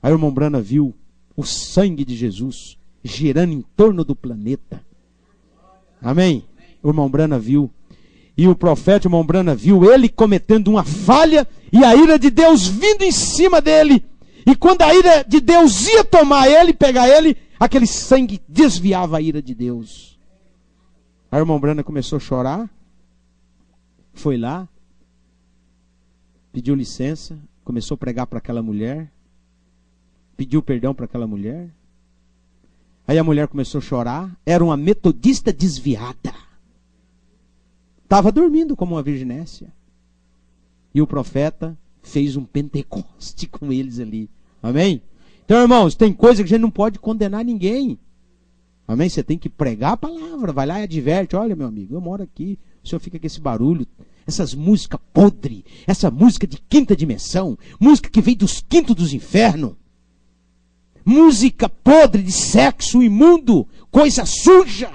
Aí o irmão Brana viu o sangue de Jesus girando em torno do planeta. Amém? O irmão Brana viu. E o profeta, o irmão Brana, viu ele cometendo uma falha e a ira de Deus vindo em cima dele. E quando a ira de Deus ia tomar ele, pegar ele, aquele sangue desviava a ira de Deus. Aí o irmão Brana começou a chorar. Foi lá. Pediu licença. Começou a pregar para aquela mulher. Pediu perdão para aquela mulher. Aí a mulher começou a chorar. Era uma metodista desviada. Estava dormindo como uma virginécia. E o profeta fez um Pentecoste com eles ali. Amém? Então, irmãos, tem coisa que a gente não pode condenar ninguém. Amém? Você tem que pregar a palavra. Vai lá e adverte. Olha, meu amigo, eu moro aqui. O senhor fica com esse barulho. Essas músicas podres. Essa música de 5ª dimensão. Música que vem dos 5º dos infernos. Música podre de sexo imundo. Coisa suja.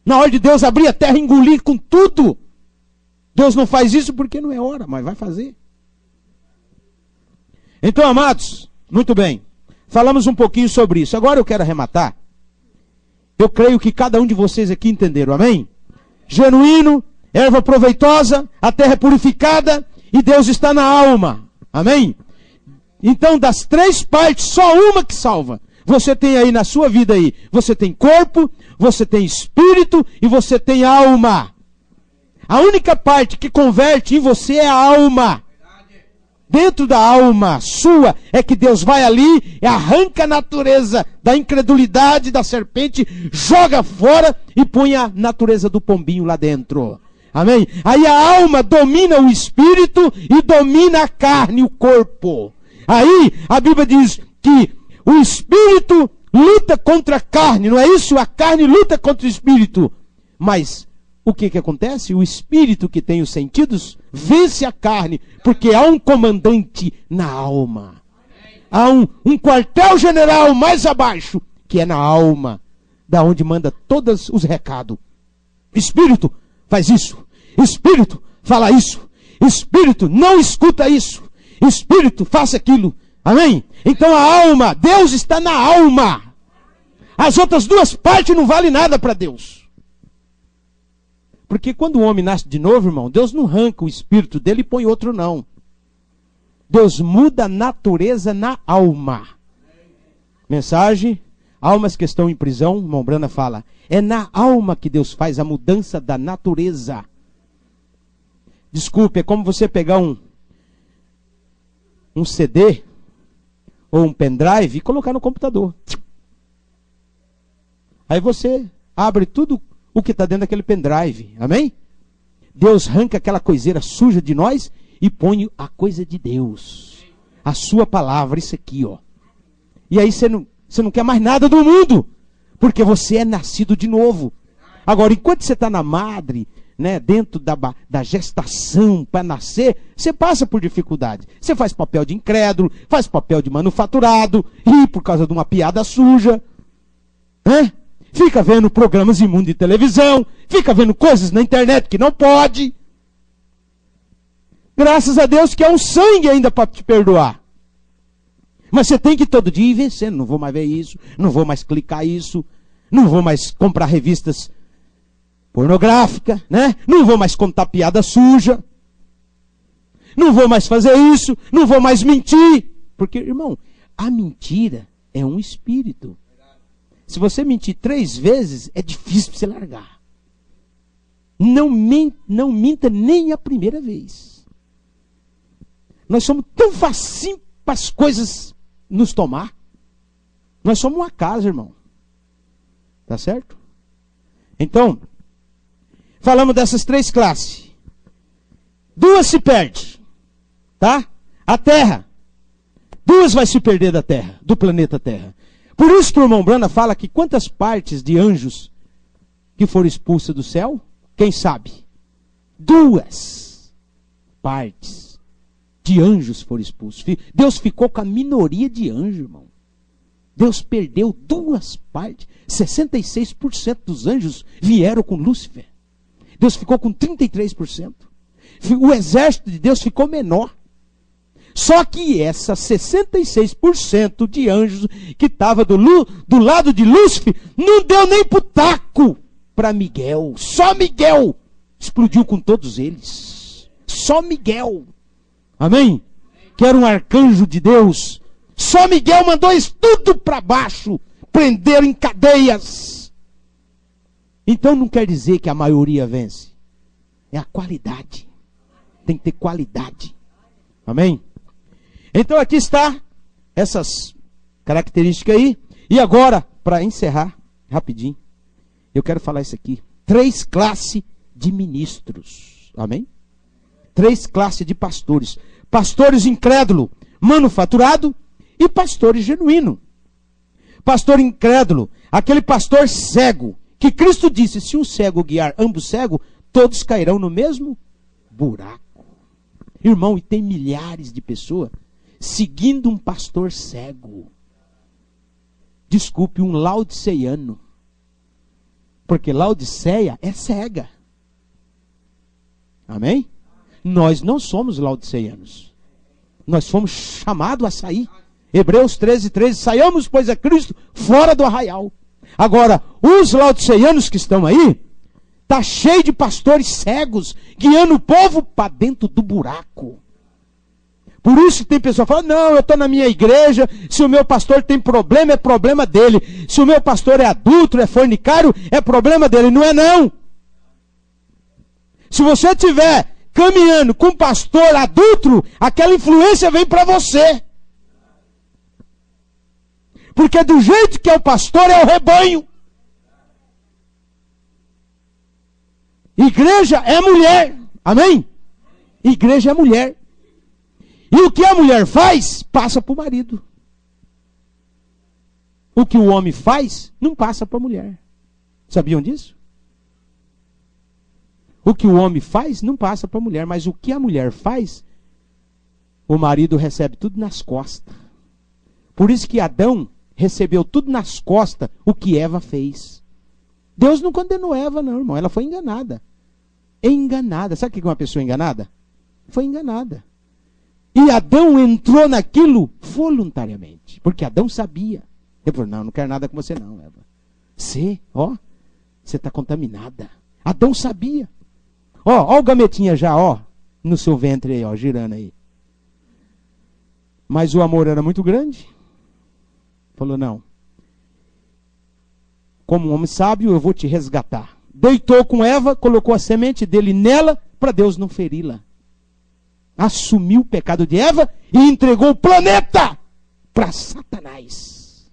Na hora de Deus abrir a terra e engolir com tudo. Deus não faz isso porque não é hora, mas vai fazer. Então, amados, muito bem. Falamos um pouquinho sobre isso. Agora eu quero arrematar. Eu creio que cada um de vocês aqui entenderam, amém? Genuíno, erva proveitosa, a terra é purificada e Deus está na alma. Amém? Então, das 3 partes, só uma que salva. Você tem aí na sua vida aí, você tem corpo, você tem espírito e você tem alma. A única parte que converte em você é a alma. dentro da alma sua, é que Deus vai ali e arranca a natureza da incredulidade da serpente, joga fora e põe a natureza do pombinho lá dentro. Amém? Aí a alma domina o espírito e domina a carne, o corpo. Aí a Bíblia diz que o espírito luta contra a carne, não é isso? A carne luta contra o espírito. Mas o que acontece? O espírito que tem os sentidos vence a carne, porque há um comandante na alma. Há um quartel-general mais abaixo, que é na alma, da onde manda todos os recados. Espírito, faz isso. Espírito, fala isso. Espírito, não escuta isso. Espírito, faça aquilo. Amém? Então a alma, Deus está na alma. As outras duas partes não valem nada para Deus. Porque quando o homem nasce de novo, irmão, Deus não arranca o espírito dele e põe outro, não. Deus muda a natureza na alma. Mensagem: almas que estão em prisão, irmão Brana fala, é na alma que Deus faz a mudança da natureza. Desculpe, é como você pegar um CD ou um pendrive e colocar no computador. Aí você abre tudo o que está dentro daquele pendrive. Amém? Deus arranca aquela coiseira suja de nós e põe a coisa de Deus. A sua palavra, isso aqui, ó. E aí você não quer mais nada do mundo, porque você é nascido de novo. Agora, enquanto você está na madre, né, dentro da gestação para nascer, você passa por dificuldade. Você faz papel de incrédulo, faz papel de manufaturado, ri por causa de uma piada suja, né? Fica vendo programas imundos de televisão, fica vendo coisas na internet que não pode. Graças a Deus que há um sangue ainda para te perdoar. Mas você tem que todo dia ir vencendo. Não vou mais ver isso, não vou mais clicar isso, não vou mais comprar revistas pornográficas, né? Não vou mais contar piada suja, não vou mais fazer isso, não vou mais mentir. Porque, irmão, a mentira é um espírito. Se você mentir 3 vezes, é difícil para você largar. Não minta nem a primeira vez. Nós somos tão facinhos para as coisas nos tomar. Nós somos uma casa, irmão. Tá certo? Então, falamos dessas 3 classes. 2 se perde. Tá? A Terra. 2 vai se perder da Terra, do planeta Terra. Por isso que o irmão Brana fala que quantas partes de anjos que foram expulsas do céu? Quem sabe? 2 partes de anjos foram expulsos. Deus ficou com a minoria de anjos, irmão. Deus perdeu 2 partes. 66% dos anjos vieram com Lúcifer. Deus ficou com 33%. O exército de Deus ficou menor. Só que essa 66% de anjos que estava do lado de Lúcifer não deu nem putaco para Miguel. Só Miguel explodiu com todos eles. Só Miguel. Amém? Que era um arcanjo de Deus. Só Miguel mandou isso tudo para baixo. Prenderam em cadeias. Então não quer dizer que a maioria vence. É a qualidade. Tem que ter qualidade. Amém? Então aqui está essas características aí. E agora, para encerrar, rapidinho, eu quero falar isso aqui. 3 classes de ministros. Amém? 3 classes de pastores. Pastores incrédulo, manufaturado e pastores genuíno. Pastor incrédulo, aquele pastor cego, que Cristo disse, se um cego guiar ambos cegos, todos cairão no mesmo buraco. Irmão, e tem milhares de pessoas seguindo um pastor cego. Desculpe, um laodiceiano. Porque Laodiceia é cega. Amém? Nós não somos laodiceianos. Nós fomos chamados a sair. Hebreus 13:13, saiamos, pois, a Cristo fora do arraial. Agora, os laodiceianos que estão aí, está cheio de pastores cegos, guiando o povo para dentro do buraco. Por isso que tem pessoa que fala, não, eu estou na minha igreja, se o meu pastor tem problema, é problema dele. Se o meu pastor é adúltero, é fornicário, é problema dele. Não é não. Se você tiver caminhando com um pastor adulto, aquela influência vem para você. Porque do jeito que é o pastor, é o rebanho. Igreja é mulher. Amém? Igreja é mulher. E o que a mulher faz, passa para o marido. O que o homem faz, não passa para a mulher. Sabiam disso? O que o homem faz, não passa para a mulher. Mas o que a mulher faz, o marido recebe tudo nas costas. Por isso que Adão recebeu tudo nas costas o que Eva fez. Deus não condenou Eva, não, irmão. Ela foi enganada. Enganada. Sabe o que é uma pessoa enganada? Foi enganada. E Adão entrou naquilo voluntariamente. Porque Adão sabia. Ele falou, não quero nada com você não, Eva. Você está contaminada. Adão sabia. Ó o gametinha já, no seu ventre aí, girando aí. Mas o amor era muito grande. Falou, não. Como um homem sábio, eu vou te resgatar. Deitou com Eva, colocou a semente dele nela, para Deus não feri-la. Assumiu o pecado de Eva e entregou o planeta para Satanás.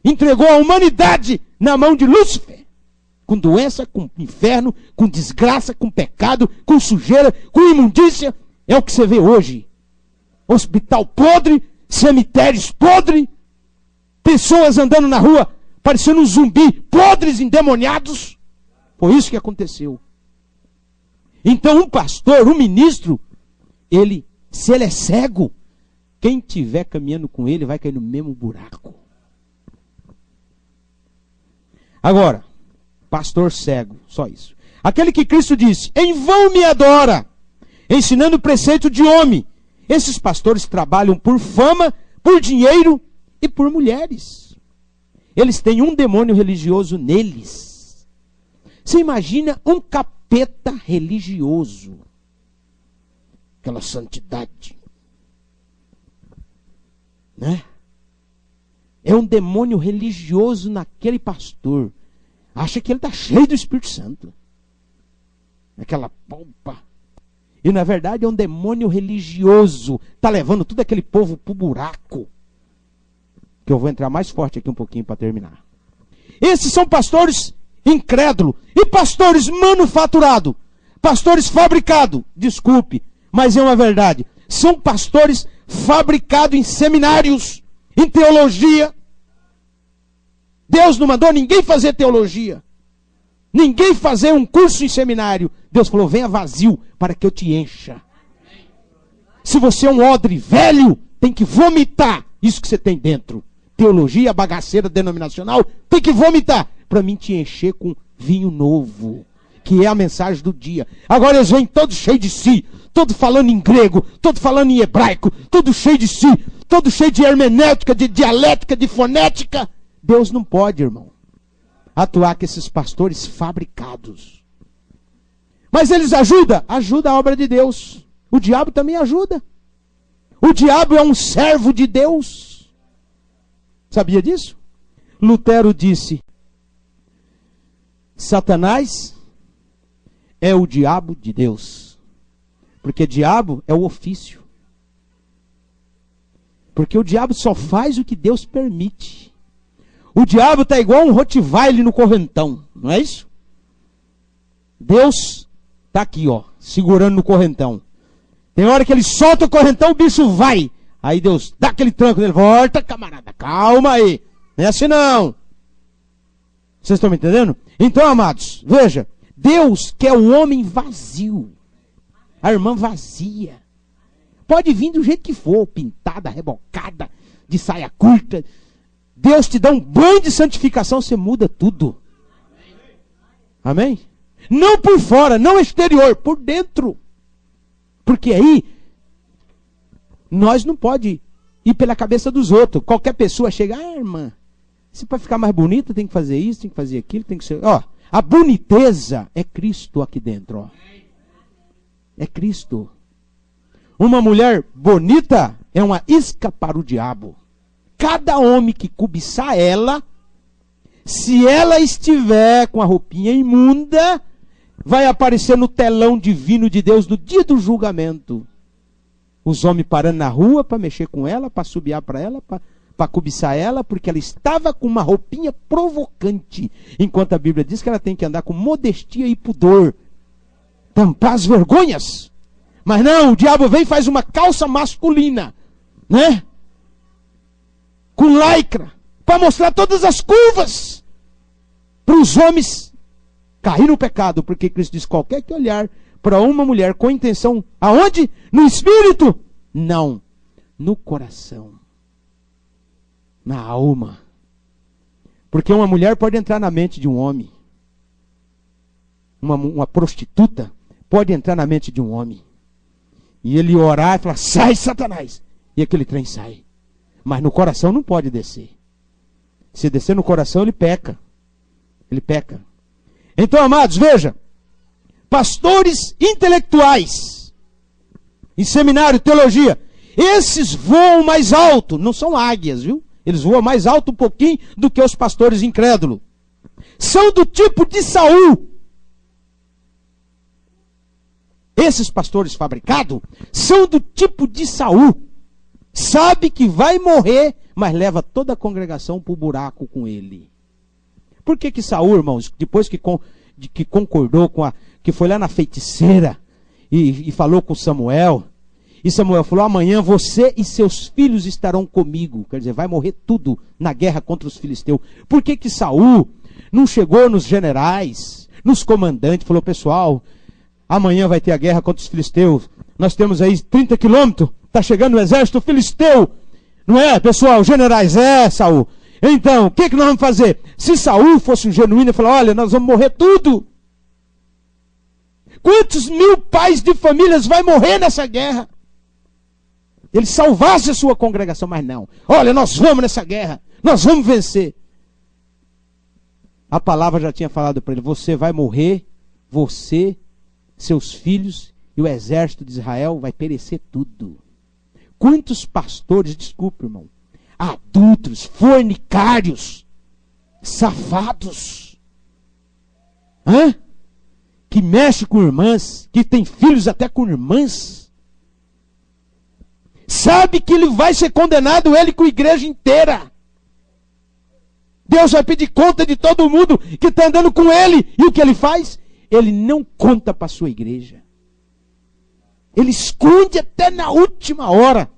Entregou a humanidade na mão de Lúcifer. Com doença, com inferno, com desgraça, com pecado, com sujeira, com imundícia. É o que você vê hoje. Hospital podre, cemitérios podres, pessoas andando na rua parecendo um zumbi, podres, endemoniados. Foi isso que aconteceu. Então um pastor, um ministro, se ele é cego, quem estiver caminhando com ele vai cair no mesmo buraco. Agora, pastor cego, só isso. Aquele que Cristo disse, em vão me adora, ensinando o preceito de homem. Esses pastores trabalham por fama, por dinheiro e por mulheres. Eles têm um demônio religioso neles. Você imagina um capeta religioso. Aquela santidade. Né? É um demônio religioso naquele pastor. Acha que ele está cheio do Espírito Santo. Aquela pompa. E na verdade é um demônio religioso. Está levando todo aquele povo para o buraco. Que eu vou entrar mais forte aqui um pouquinho para terminar. Esses são pastores incrédulos. E pastores manufaturados. Pastores fabricados. Desculpe, mas é uma verdade. São pastores fabricados em seminários, em teologia. Deus não mandou ninguém fazer teologia. Ninguém fazer um curso em seminário. Deus falou, venha vazio para que eu te encha. Se você é um odre velho, tem que vomitar isso que você tem dentro. Teologia, bagaceira denominacional, tem que vomitar para mim te encher com vinho novo, que é a mensagem do dia. Agora eles vêm todos cheios de si, todo falando em grego, todo falando em hebraico, todo cheio de si, todo cheio de hermenêutica, de dialética, de fonética. Deus não pode, irmão, atuar com esses pastores fabricados. Mas eles ajudam a obra de Deus. O diabo também ajuda. O diabo é um servo de Deus. Sabia disso? Lutero disse, Satanás é o diabo de Deus. Porque diabo é o ofício. Porque o diabo só faz o que Deus permite. O diabo está igual um Rottweiler no correntão, não é isso? Deus está aqui, segurando no correntão. Tem hora que ele solta o correntão, o bicho vai. Aí Deus dá aquele tranco nele. Volta, camarada, calma aí. Não é assim não. Vocês estão me entendendo? Então, amados, veja. Deus quer o homem vazio. A irmã vazia. Pode vir do jeito que for. Pintada, rebocada, de saia curta. Deus te dá um banho de santificação, você muda tudo. Amém? Não por fora, não exterior, por dentro. Porque aí, nós não pode ir pela cabeça dos outros. Qualquer pessoa chega, irmã, se para ficar mais bonita tem que fazer isso, tem que fazer aquilo, tem que ser... a boniteza é Cristo aqui dentro. É Cristo. Uma mulher bonita é uma isca para o diabo. Cada homem que cobiçar ela, se ela estiver com a roupinha imunda, vai aparecer no telão divino de Deus no dia do julgamento. Os homens parando na rua para mexer com ela, para subiar para ela, para cobiçar ela, porque ela estava com uma roupinha provocante. Enquanto a Bíblia diz que ela tem que andar com modestia e pudor. Tampar as vergonhas. Mas não, o diabo vem e faz uma calça masculina, né? Com lycra, para mostrar todas as curvas, para os homens cair no pecado, porque Cristo diz, qualquer que olhar para uma mulher com intenção, aonde? No espírito? Não, no coração, na alma. Porque uma mulher pode entrar na mente de um homem, uma prostituta pode entrar na mente de um homem, e ele orar e falar, sai Satanás, e aquele trem sai. Mas no coração não pode descer. Se descer no coração, ele peca. Ele peca. Então, amados, veja. Pastores intelectuais, em seminário, teologia, esses voam mais alto. Não são águias, viu? Eles voam mais alto um pouquinho do que os pastores incrédulos. São do tipo de Saul. Esses pastores fabricados são do tipo de Saul. Sabe que vai morrer, mas leva toda a congregação para o buraco com ele. Por que Saul, irmãos, depois que concordou com que foi lá na feiticeira e falou com Samuel, e Samuel falou, amanhã você e seus filhos estarão comigo. Quer dizer, vai morrer tudo na guerra contra os filisteus. Por que Saul não chegou nos generais, nos comandantes, falou, pessoal, amanhã vai ter a guerra contra os filisteus. Nós temos aí 30 quilômetros. Está chegando o exército filisteu. Não é, pessoal? Generais, Saul. Então, o que nós vamos fazer? Se Saul fosse um genuíno e falar, olha, nós vamos morrer tudo. Quantos mil pais de famílias vai morrer nessa guerra? Ele salvasse a sua congregação, mas não. Olha, nós vamos nessa guerra. Nós vamos vencer. A palavra já tinha falado para ele, você vai morrer, você, seus filhos e o exército de Israel vai perecer tudo. Quantos pastores, desculpe, irmão, adúlteros, fornicários, safados, que mexe com irmãs, que tem filhos até com irmãs, sabe que ele vai ser condenado, ele com a igreja inteira. Deus vai pedir conta de todo mundo que está andando com ele. E o que ele faz? Ele não conta para a sua igreja. Ele esconde até na última hora.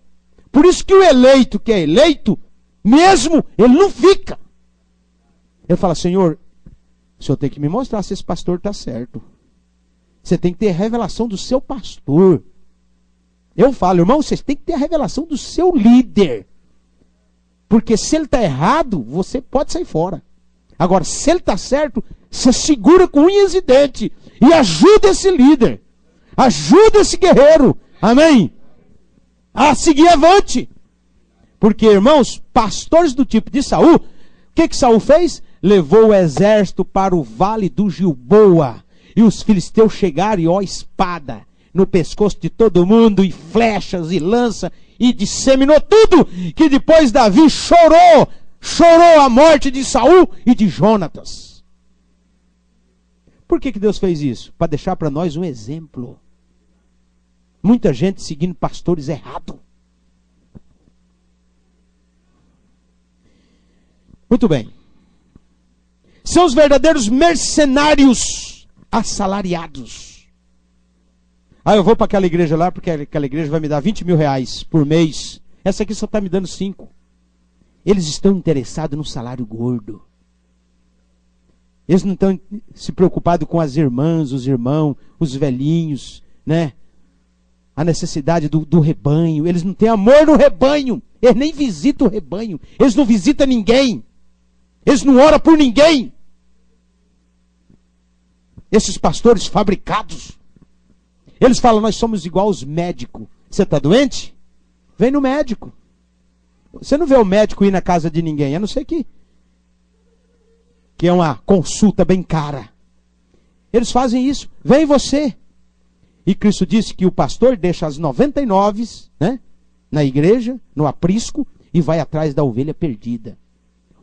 Por isso que o eleito, que é eleito, mesmo, ele não fica. Ele fala, Senhor, o Senhor tem que me mostrar se esse pastor está certo. Você tem que ter a revelação do seu pastor. Eu falo, irmão, vocês têm que ter a revelação do seu líder. Porque se ele está errado, você pode sair fora. Agora, se ele está certo, você segura com unhas e dentes. E ajuda esse líder. Ajuda esse guerreiro. Amém? A seguir avante. Porque, irmãos, pastores do tipo de Saul, o que Saul fez? Levou o exército para o vale do Gilboa. E os filisteus chegaram e, ó, espada no pescoço de todo mundo, e flechas e lança, e disseminou tudo, que depois Davi chorou a morte de Saul e de Jonatas. Por que Deus fez isso? Para deixar para nós um exemplo. Muita gente seguindo pastores errados. Muito bem. São os verdadeiros mercenários assalariados. Eu vou para aquela igreja lá, porque aquela igreja vai me dar 20 mil reais por mês. Essa aqui só está me dando 5. Eles estão interessados no salário gordo. Eles não estão se preocupados com as irmãs, os irmãos, os velhinhos, né? A necessidade do rebanho. Eles não têm amor no rebanho. Eles nem visitam o rebanho. Eles não visitam ninguém. Eles não oram por ninguém. Esses pastores fabricados. Eles falam, nós somos igual aos médicos. Você está doente? Vem no médico. Você não vê o médico ir na casa de ninguém, a não ser que é uma consulta bem cara. Eles fazem isso. Vem você. E Cristo disse que o pastor deixa as 99, né, na igreja, no aprisco, e vai atrás da ovelha perdida.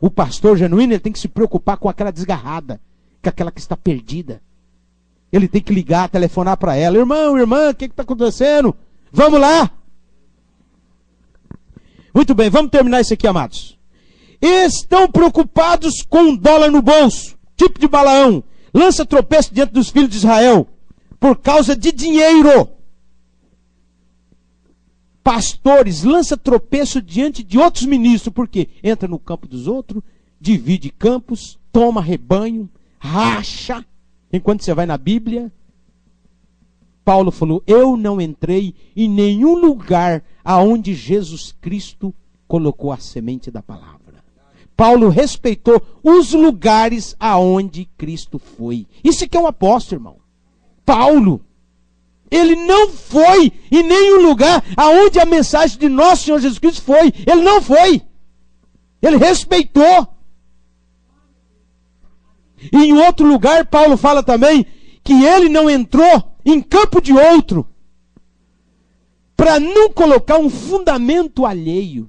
O pastor genuíno, ele tem que se preocupar com aquela desgarrada, com aquela que está perdida. Ele tem que ligar, telefonar para ela. Irmão, irmã, o que está acontecendo? Vamos lá. Muito bem, vamos terminar isso aqui, amados. Estão preocupados com um dólar no bolso, tipo de Balaão. Lança tropeço diante dos filhos de Israel, por causa de dinheiro. Pastores, lança tropeço diante de outros ministros, porque entra no campo dos outros, divide campos, toma rebanho, racha. Enquanto você vai na Bíblia, Paulo falou, eu não entrei em nenhum lugar aonde Jesus Cristo colocou a semente da palavra. Paulo respeitou os lugares aonde Cristo foi. Isso que é um apóstolo, irmão. Paulo, ele não foi em nenhum lugar aonde a mensagem de nosso Senhor Jesus Cristo foi. Ele não foi. Ele respeitou. E em outro lugar, Paulo fala também que ele não entrou em campo de outro para não colocar um fundamento alheio.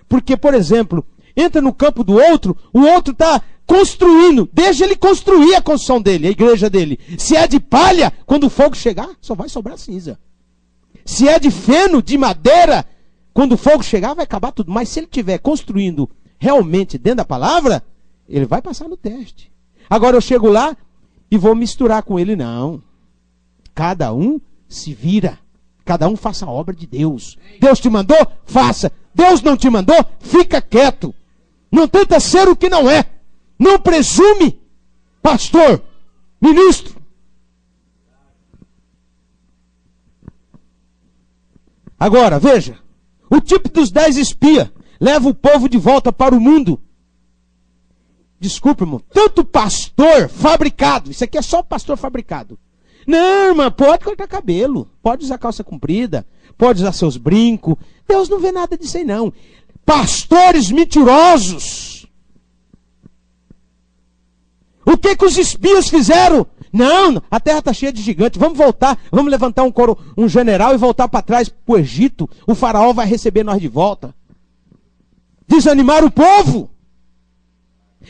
Porque, por exemplo, entra no campo do outro, o outro está construindo, deixa ele construir a construção dele, a igreja dele. Se é de palha, quando o fogo chegar, só vai sobrar cinza. Se é de feno, de madeira, quando o fogo chegar, vai acabar tudo. Mas se ele estiver construindo realmente dentro da palavra, ele vai passar no teste. Agora eu chego lá e vou misturar com ele. Não. Cada um se vira. Cada um faça a obra de Deus. Deus te mandou? Faça. Deus não te mandou? Fica quieto. Não tenta ser o que não é. Não presume, pastor, ministro. Agora, veja. O tipo dos 10 espias leva o povo de volta para o mundo. Desculpe, irmão. Tanto pastor fabricado. Isso aqui é só pastor fabricado. Não, irmã, pode cortar cabelo. Pode usar calça comprida. Pode usar seus brincos. Deus não vê nada disso aí, não. Pastores mentirosos. O que os espias fizeram? Não, a terra está cheia de gigantes. Vamos voltar. Vamos levantar um general e voltar para trás para o Egito. O faraó vai receber nós de volta. Desanimar o povo.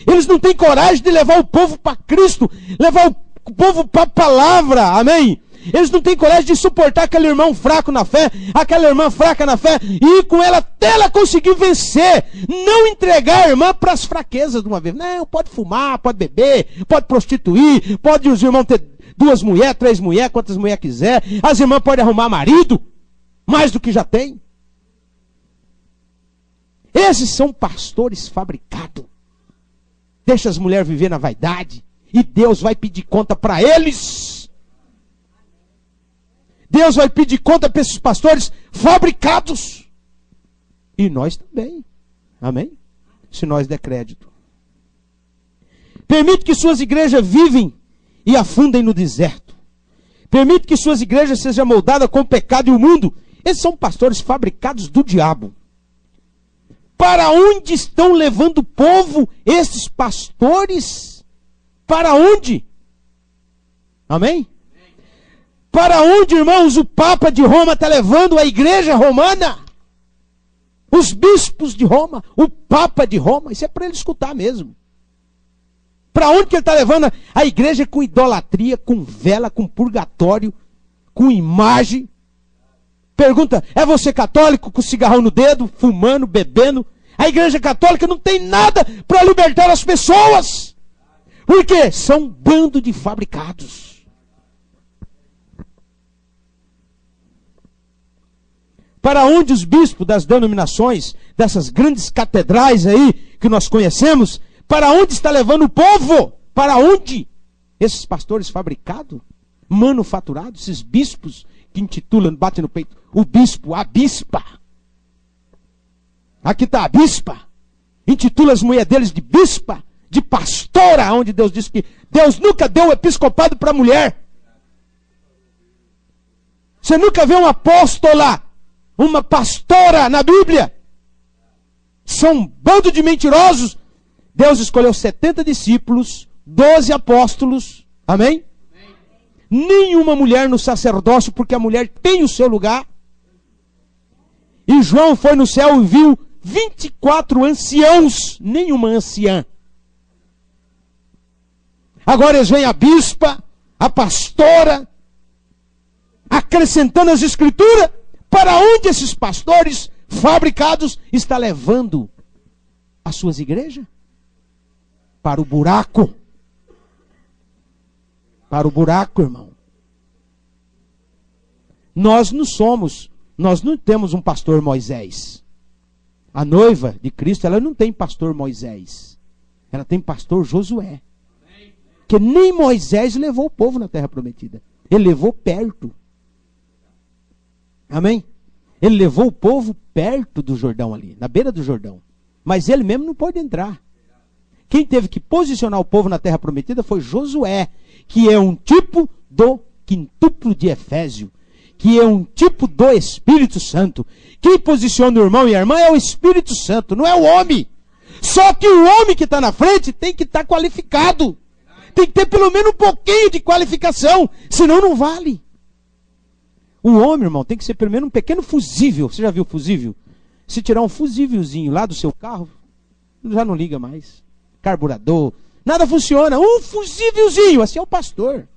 Eles não têm coragem de levar o povo para Cristo, levar o povo para a palavra, amém? Eles não têm coragem de suportar aquele irmão fraco na fé, aquela irmã fraca na fé, e ir com ela até ela conseguir vencer. Não entregar a irmã para as fraquezas de uma vez. Não, pode fumar, pode beber, pode prostituir, pode os irmãos ter 2 mulheres, 3 mulheres, quantas mulheres quiser. As irmãs podem arrumar marido, mais do que já tem. Esses são pastores fabricados. Deixa as mulheres viver na vaidade. E Deus vai pedir conta para eles. Deus vai pedir conta para esses pastores fabricados. E nós também. Amém? Se nós der crédito. Permite que suas igrejas vivem e afundem no deserto. Permite que suas igrejas sejam moldadas com o pecado e o mundo. Esses são pastores fabricados do diabo. Para onde estão levando o povo esses pastores? Para onde? Amém? Para onde, irmãos, o Papa de Roma está levando a igreja romana? Os bispos de Roma, o Papa de Roma, isso é para ele escutar mesmo. Para onde que ele está levando a igreja? Com idolatria, com vela, com purgatório, com imagem. Pergunta, é você católico com cigarrão no dedo, fumando, bebendo? A igreja católica não tem nada para libertar as pessoas. Por quê? São um bando de fabricados. Para onde os bispos das denominações, dessas grandes catedrais aí que nós conhecemos, para onde está levando o povo? Para onde? Esses pastores fabricados, manufaturados, esses bispos que intitulam, batem no peito, o bispo, a bispa. Aqui está a bispa. Intitula as mulheres deles de bispa, de pastora, onde Deus diz que Deus nunca deu o episcopado para a mulher. Você nunca vê uma apóstola, uma pastora na Bíblia. São um bando de mentirosos. Deus escolheu 70 discípulos, 12 apóstolos. Amém? Nenhuma mulher no sacerdócio, porque a mulher tem o seu lugar. E João foi no céu e viu 24 anciãos, nenhuma anciã. Agora eles veem a bispa, a pastora, acrescentando as escrituras, para onde esses pastores fabricados estão levando as suas igrejas? Para o buraco. Para o buraco, irmão. Nós não temos um pastor Moisés. A noiva de Cristo, ela não tem pastor Moisés. Ela tem pastor Josué. Que nem Moisés levou o povo na terra prometida. Ele levou perto. Amém? Ele levou o povo perto do Jordão ali, na beira do Jordão. Mas ele mesmo não pôde entrar. Quem teve que posicionar o povo na terra prometida foi Josué, que é um tipo do quintuplo de Efésio, que é um tipo do Espírito Santo. Quem posiciona o irmão e a irmã é o Espírito Santo, não é o homem. Só que o homem que está na frente tem que estar qualificado. Tem que ter pelo menos um pouquinho de qualificação, senão não vale. O homem, irmão, tem que ser pelo menos um pequeno fusível. Você já viu fusível? Se tirar um fusívelzinho lá do seu carro, já não liga mais. Carburador, nada funciona. Um fusívelzinho, assim é o pastor.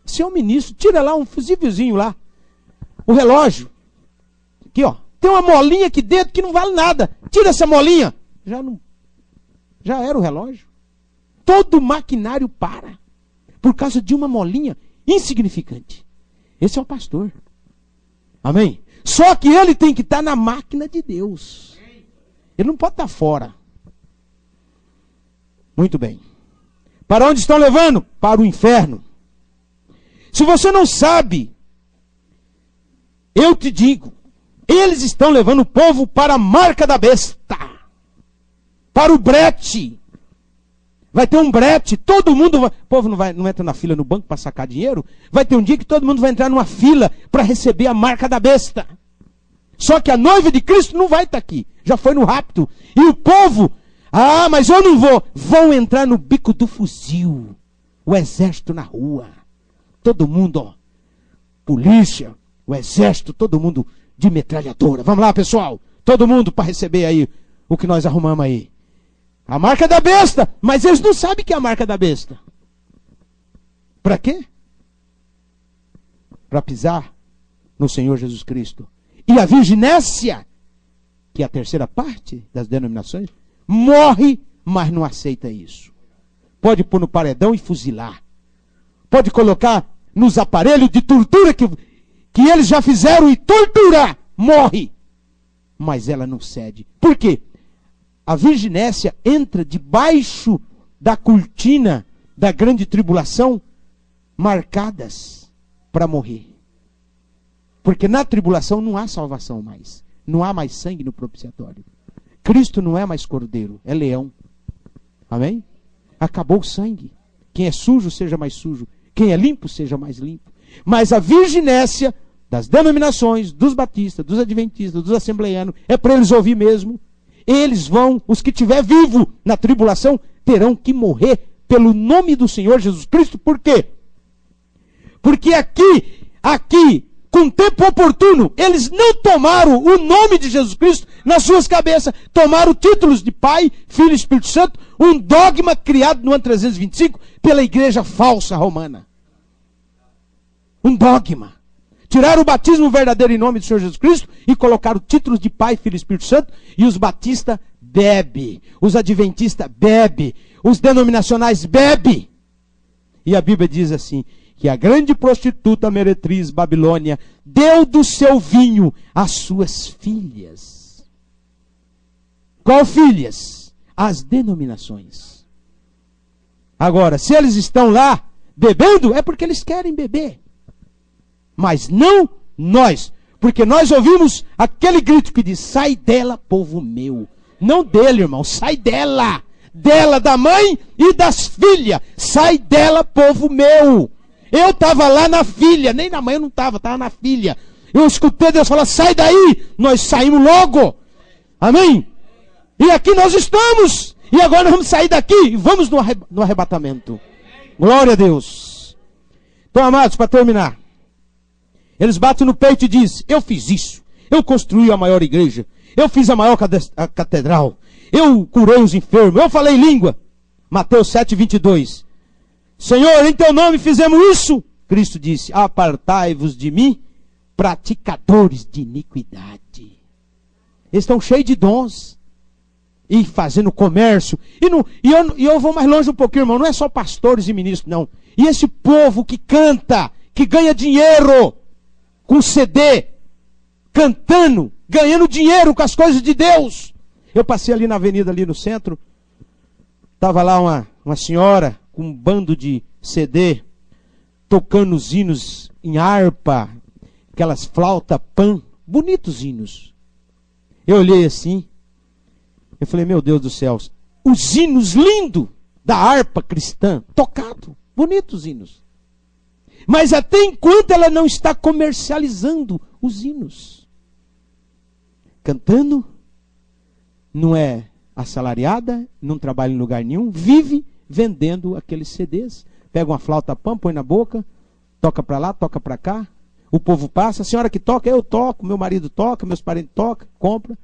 Assim é o ministro. Tira lá um fusívelzinho lá. O relógio. Aqui, ó. Tem uma molinha aqui dentro que não vale nada. Tira essa molinha. Já era o relógio. Todo maquinário para. Por causa de uma molinha insignificante. Esse é o pastor. Amém? Só que ele tem que estar na máquina de Deus. Ele não pode estar fora. Muito bem. Para onde estão levando? Para o inferno. Se você não sabe, eu te digo, eles estão levando o povo para a marca da besta. Para o brete. Vai ter um brete, todo mundo vai... O povo não entra na fila no banco para sacar dinheiro. Vai ter um dia que todo mundo vai entrar numa fila para receber a marca da besta. Só que a noiva de Cristo não vai estar aqui. Já foi no rapto. E o povo, mas eu não vou. Vão entrar no bico do fuzil. O exército na rua. Todo mundo, ó. Polícia, o exército, todo mundo de metralhadora. Vamos lá, pessoal. Todo mundo para receber aí o que nós arrumamos aí. A marca da besta. Mas eles não sabem que é a marca da besta. Para quê? Para pisar no Senhor Jesus Cristo. E a virginécia, que é a terceira parte das denominações, morre, mas não aceita isso. Pode pôr no paredão e fuzilar. Pode colocar nos aparelhos de tortura que eles já fizeram e torturar. Morre. Mas ela não cede. Por quê? A virginécia entra debaixo da cortina da grande tribulação, marcadas para morrer. Porque na tribulação não há salvação mais. Não há mais sangue no propiciatório. Cristo não é mais cordeiro, é leão. Amém? Acabou o sangue. Quem é sujo, seja mais sujo. Quem é limpo, seja mais limpo. Mas a virginécia das denominações, dos batistas, dos adventistas, dos assembleianos, é para eles ouvir mesmo. Eles vão, os que estiver vivo na tribulação, terão que morrer pelo nome do Senhor Jesus Cristo. Por quê? Porque aqui, com tempo oportuno, eles não tomaram o nome de Jesus Cristo nas suas cabeças. Tomaram títulos de Pai, Filho e Espírito Santo, um dogma criado no ano 325 pela igreja falsa romana. Um dogma. Tiraram o batismo verdadeiro em nome do Senhor Jesus Cristo e colocaram títulos de Pai, Filho e Espírito Santo. E os batistas bebem. Os adventistas bebem. Os denominacionais bebem. E a Bíblia diz assim, que a grande prostituta meretriz Babilônia deu do seu vinho às suas filhas. Qual filhas? As denominações. Agora, se eles estão lá bebendo, é porque eles querem beber. Mas não nós. Porque nós ouvimos aquele grito que diz, sai dela, povo meu. Não dele, irmão, sai dela. Dela, da mãe e das filhas. Sai dela, povo meu. Eu estava lá na filha, nem na mãe eu não estava na filha. Eu escutei Deus falar, sai daí. Nós saímos logo. Amém? E aqui nós estamos. E agora nós vamos sair daqui e vamos no arrebatamento. Glória a Deus. Então, amados, para terminar. Eles batem no peito e dizem, eu fiz isso. Eu construí a maior igreja. Eu fiz a maior catedral. Eu curei os enfermos. Eu falei língua. Mateus 7:22. Senhor, em teu nome fizemos isso. Cristo disse, apartai-vos de mim, praticadores de iniquidade. Eles estão cheios de dons. E fazendo comércio. E eu vou mais longe um pouquinho, irmão. Não é só pastores e ministros, não. E esse povo que canta, que ganha dinheiro com CD, cantando, ganhando dinheiro com as coisas de Deus. Eu passei ali na avenida, ali no centro. Estava lá uma senhora com um bando de CD, tocando os hinos em harpa, aquelas flautas pan, bonitos hinos. Eu olhei assim, eu falei, meu Deus do céu, os hinos lindos da harpa cristã, tocado, bonitos hinos. Mas até enquanto ela não está comercializando os hinos, cantando, não é assalariada, não trabalha em lugar nenhum, vive vendendo aqueles CDs. Pega uma flauta pan, põe na boca, toca para lá, toca para cá. O povo passa, a senhora que toca, eu toco, meu marido toca, meus parentes tocam, compra.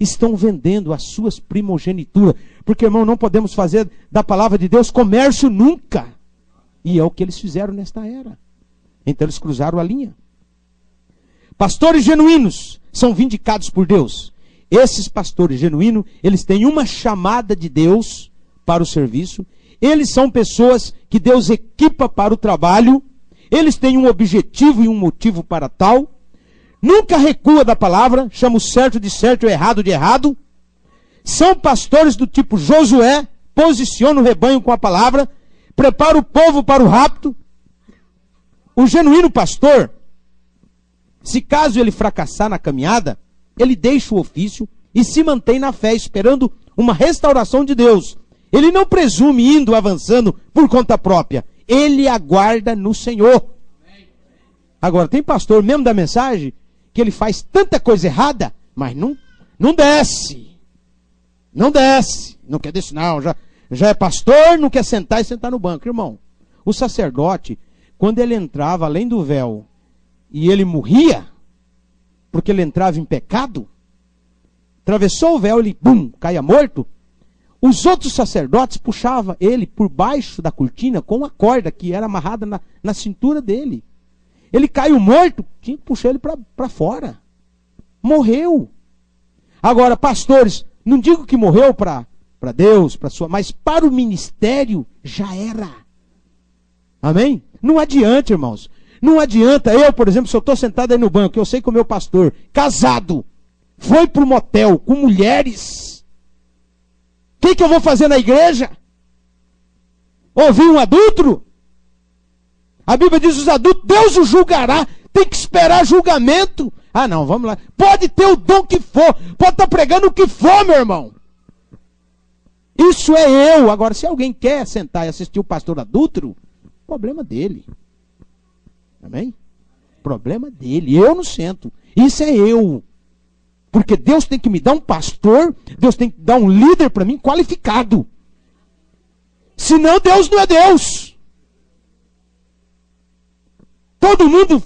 Estão vendendo as suas primogenituras. Porque, irmão, não podemos fazer da palavra de Deus comércio nunca. E é o que eles fizeram nesta era. Então eles cruzaram a linha. Pastores genuínos são vindicados por Deus. Esses pastores genuínos, eles têm uma chamada de Deus para o serviço. Eles são pessoas que Deus equipa para o trabalho. Eles têm um objetivo e um motivo para tal. Nunca recua da palavra, chama o certo de certo e o errado de errado. São pastores do tipo Josué, posiciona o rebanho com a palavra, prepara o povo para o rapto. O genuíno pastor, se caso ele fracassar na caminhada, ele deixa o ofício e se mantém na fé, esperando uma restauração de Deus. Ele não presume indo, avançando por conta própria. Ele aguarda no Senhor. Agora, tem pastor mesmo da mensagem que ele faz tanta coisa errada, mas não desce. Não desce. Não quer descer, não. Já é pastor, não quer sentar e sentar no banco. Irmão, o sacerdote, quando ele entrava além do véu e ele morria, porque ele entrava em pecado, atravessou o véu, ele, caia morto. Os outros sacerdotes puxavam ele por baixo da cortina com uma corda que era amarrada na cintura dele. Ele caiu morto, tinha que puxar ele para fora. Morreu. Agora, pastores, não digo que morreu para Deus, mas para o ministério já era. Amém? Não adianta, irmãos. Não adianta. Eu, por exemplo, se eu estou sentado aí no banco, eu sei que o meu pastor, casado, foi para o motel com mulheres. O que eu vou fazer na igreja? Ouvir um adúltero? A Bíblia diz os adultos, Deus o julgará. Tem que esperar julgamento. Ah não, vamos lá. Pode ter o dom que for. Pode estar pregando o que for, meu irmão. Isso é eu. Agora, se alguém quer sentar e assistir o pastor adúltero, problema dele. Amém? Problema dele. Eu não sento. Isso é eu. Porque Deus tem que me dar um pastor, Deus tem que dar um líder para mim qualificado. Senão Deus não é Deus. Todo mundo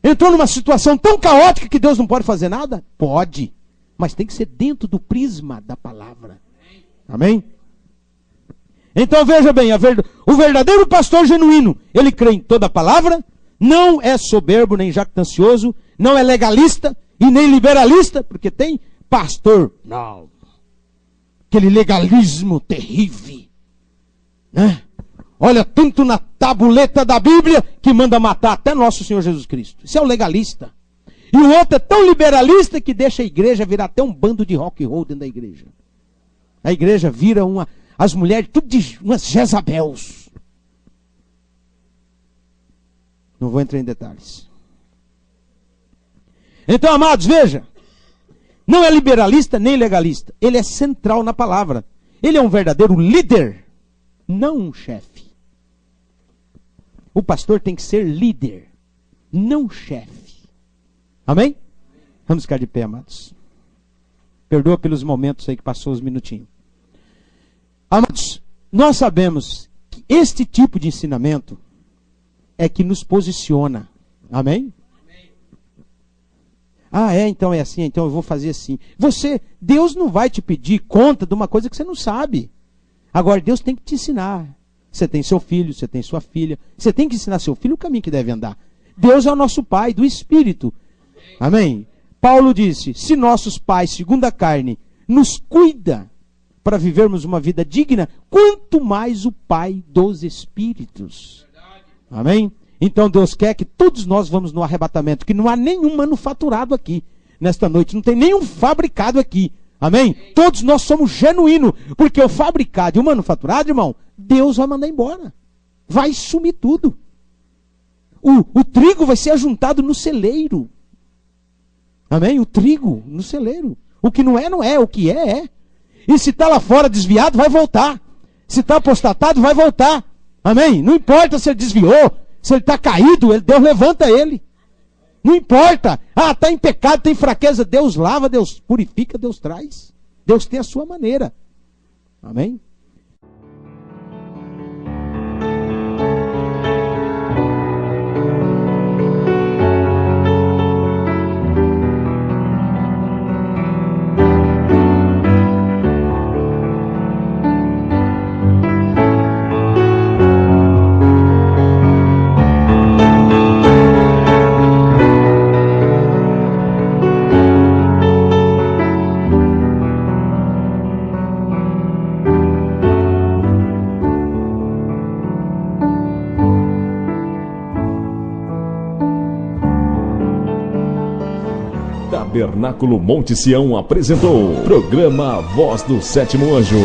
entrou numa situação tão caótica que Deus não pode fazer nada? Pode. Mas tem que ser dentro do prisma da palavra. Amém? Então veja bem, o verdadeiro pastor genuíno, ele crê em toda a palavra, não é soberbo nem jactancioso, não é legalista e nem liberalista, porque tem pastor, não, aquele legalismo terrível, né? Olha, tanto na tabuleta da Bíblia que manda matar até nosso Senhor Jesus Cristo. Isso é o legalista. E o outro é tão liberalista que deixa a igreja virar até um bando de rock and roll dentro da igreja. A igreja vira as mulheres tudo de umas Jezabels. Não vou entrar em detalhes. Então, amados, veja. Não é liberalista nem legalista. Ele é central na palavra. Ele é um verdadeiro líder, não um chefe. O pastor tem que ser líder, não chefe. Amém? Vamos ficar de pé, amados. Perdoa pelos momentos aí que passou os minutinhos. Amados, nós sabemos que este tipo de ensinamento é que nos posiciona. Amém? Ah, então é assim, então eu vou fazer assim. Deus não vai te pedir conta de uma coisa que você não sabe. Agora, Deus tem que te ensinar. Você tem seu filho, você tem sua filha. Você tem que ensinar seu filho o caminho que deve andar. Deus é o nosso Pai do Espírito. Amém? Paulo disse, se nossos pais, segundo a carne, nos cuida para vivermos uma vida digna, quanto mais o Pai dos Espíritos. Amém? Então Deus quer que todos nós vamos no arrebatamento, que não há nenhum manufaturado aqui, nesta noite, não tem nenhum fabricado aqui. Amém? Todos nós somos genuínos, porque o fabricado e o manufaturado, irmão, Deus vai mandar embora. Vai sumir tudo. O trigo vai ser ajuntado no celeiro. Amém? O trigo no celeiro. O que não é, não é. O que é. E se está lá fora desviado, vai voltar. Se está apostatado, vai voltar. Amém? Não importa se ele desviou, se ele está caído, Deus levanta ele. Não importa. Ah, está em pecado, tem fraqueza. Deus lava, Deus purifica, Deus traz. Deus tem a sua maneira. Amém? Tabernáculo Monte Sião apresentou programa Voz do Sétimo Anjo.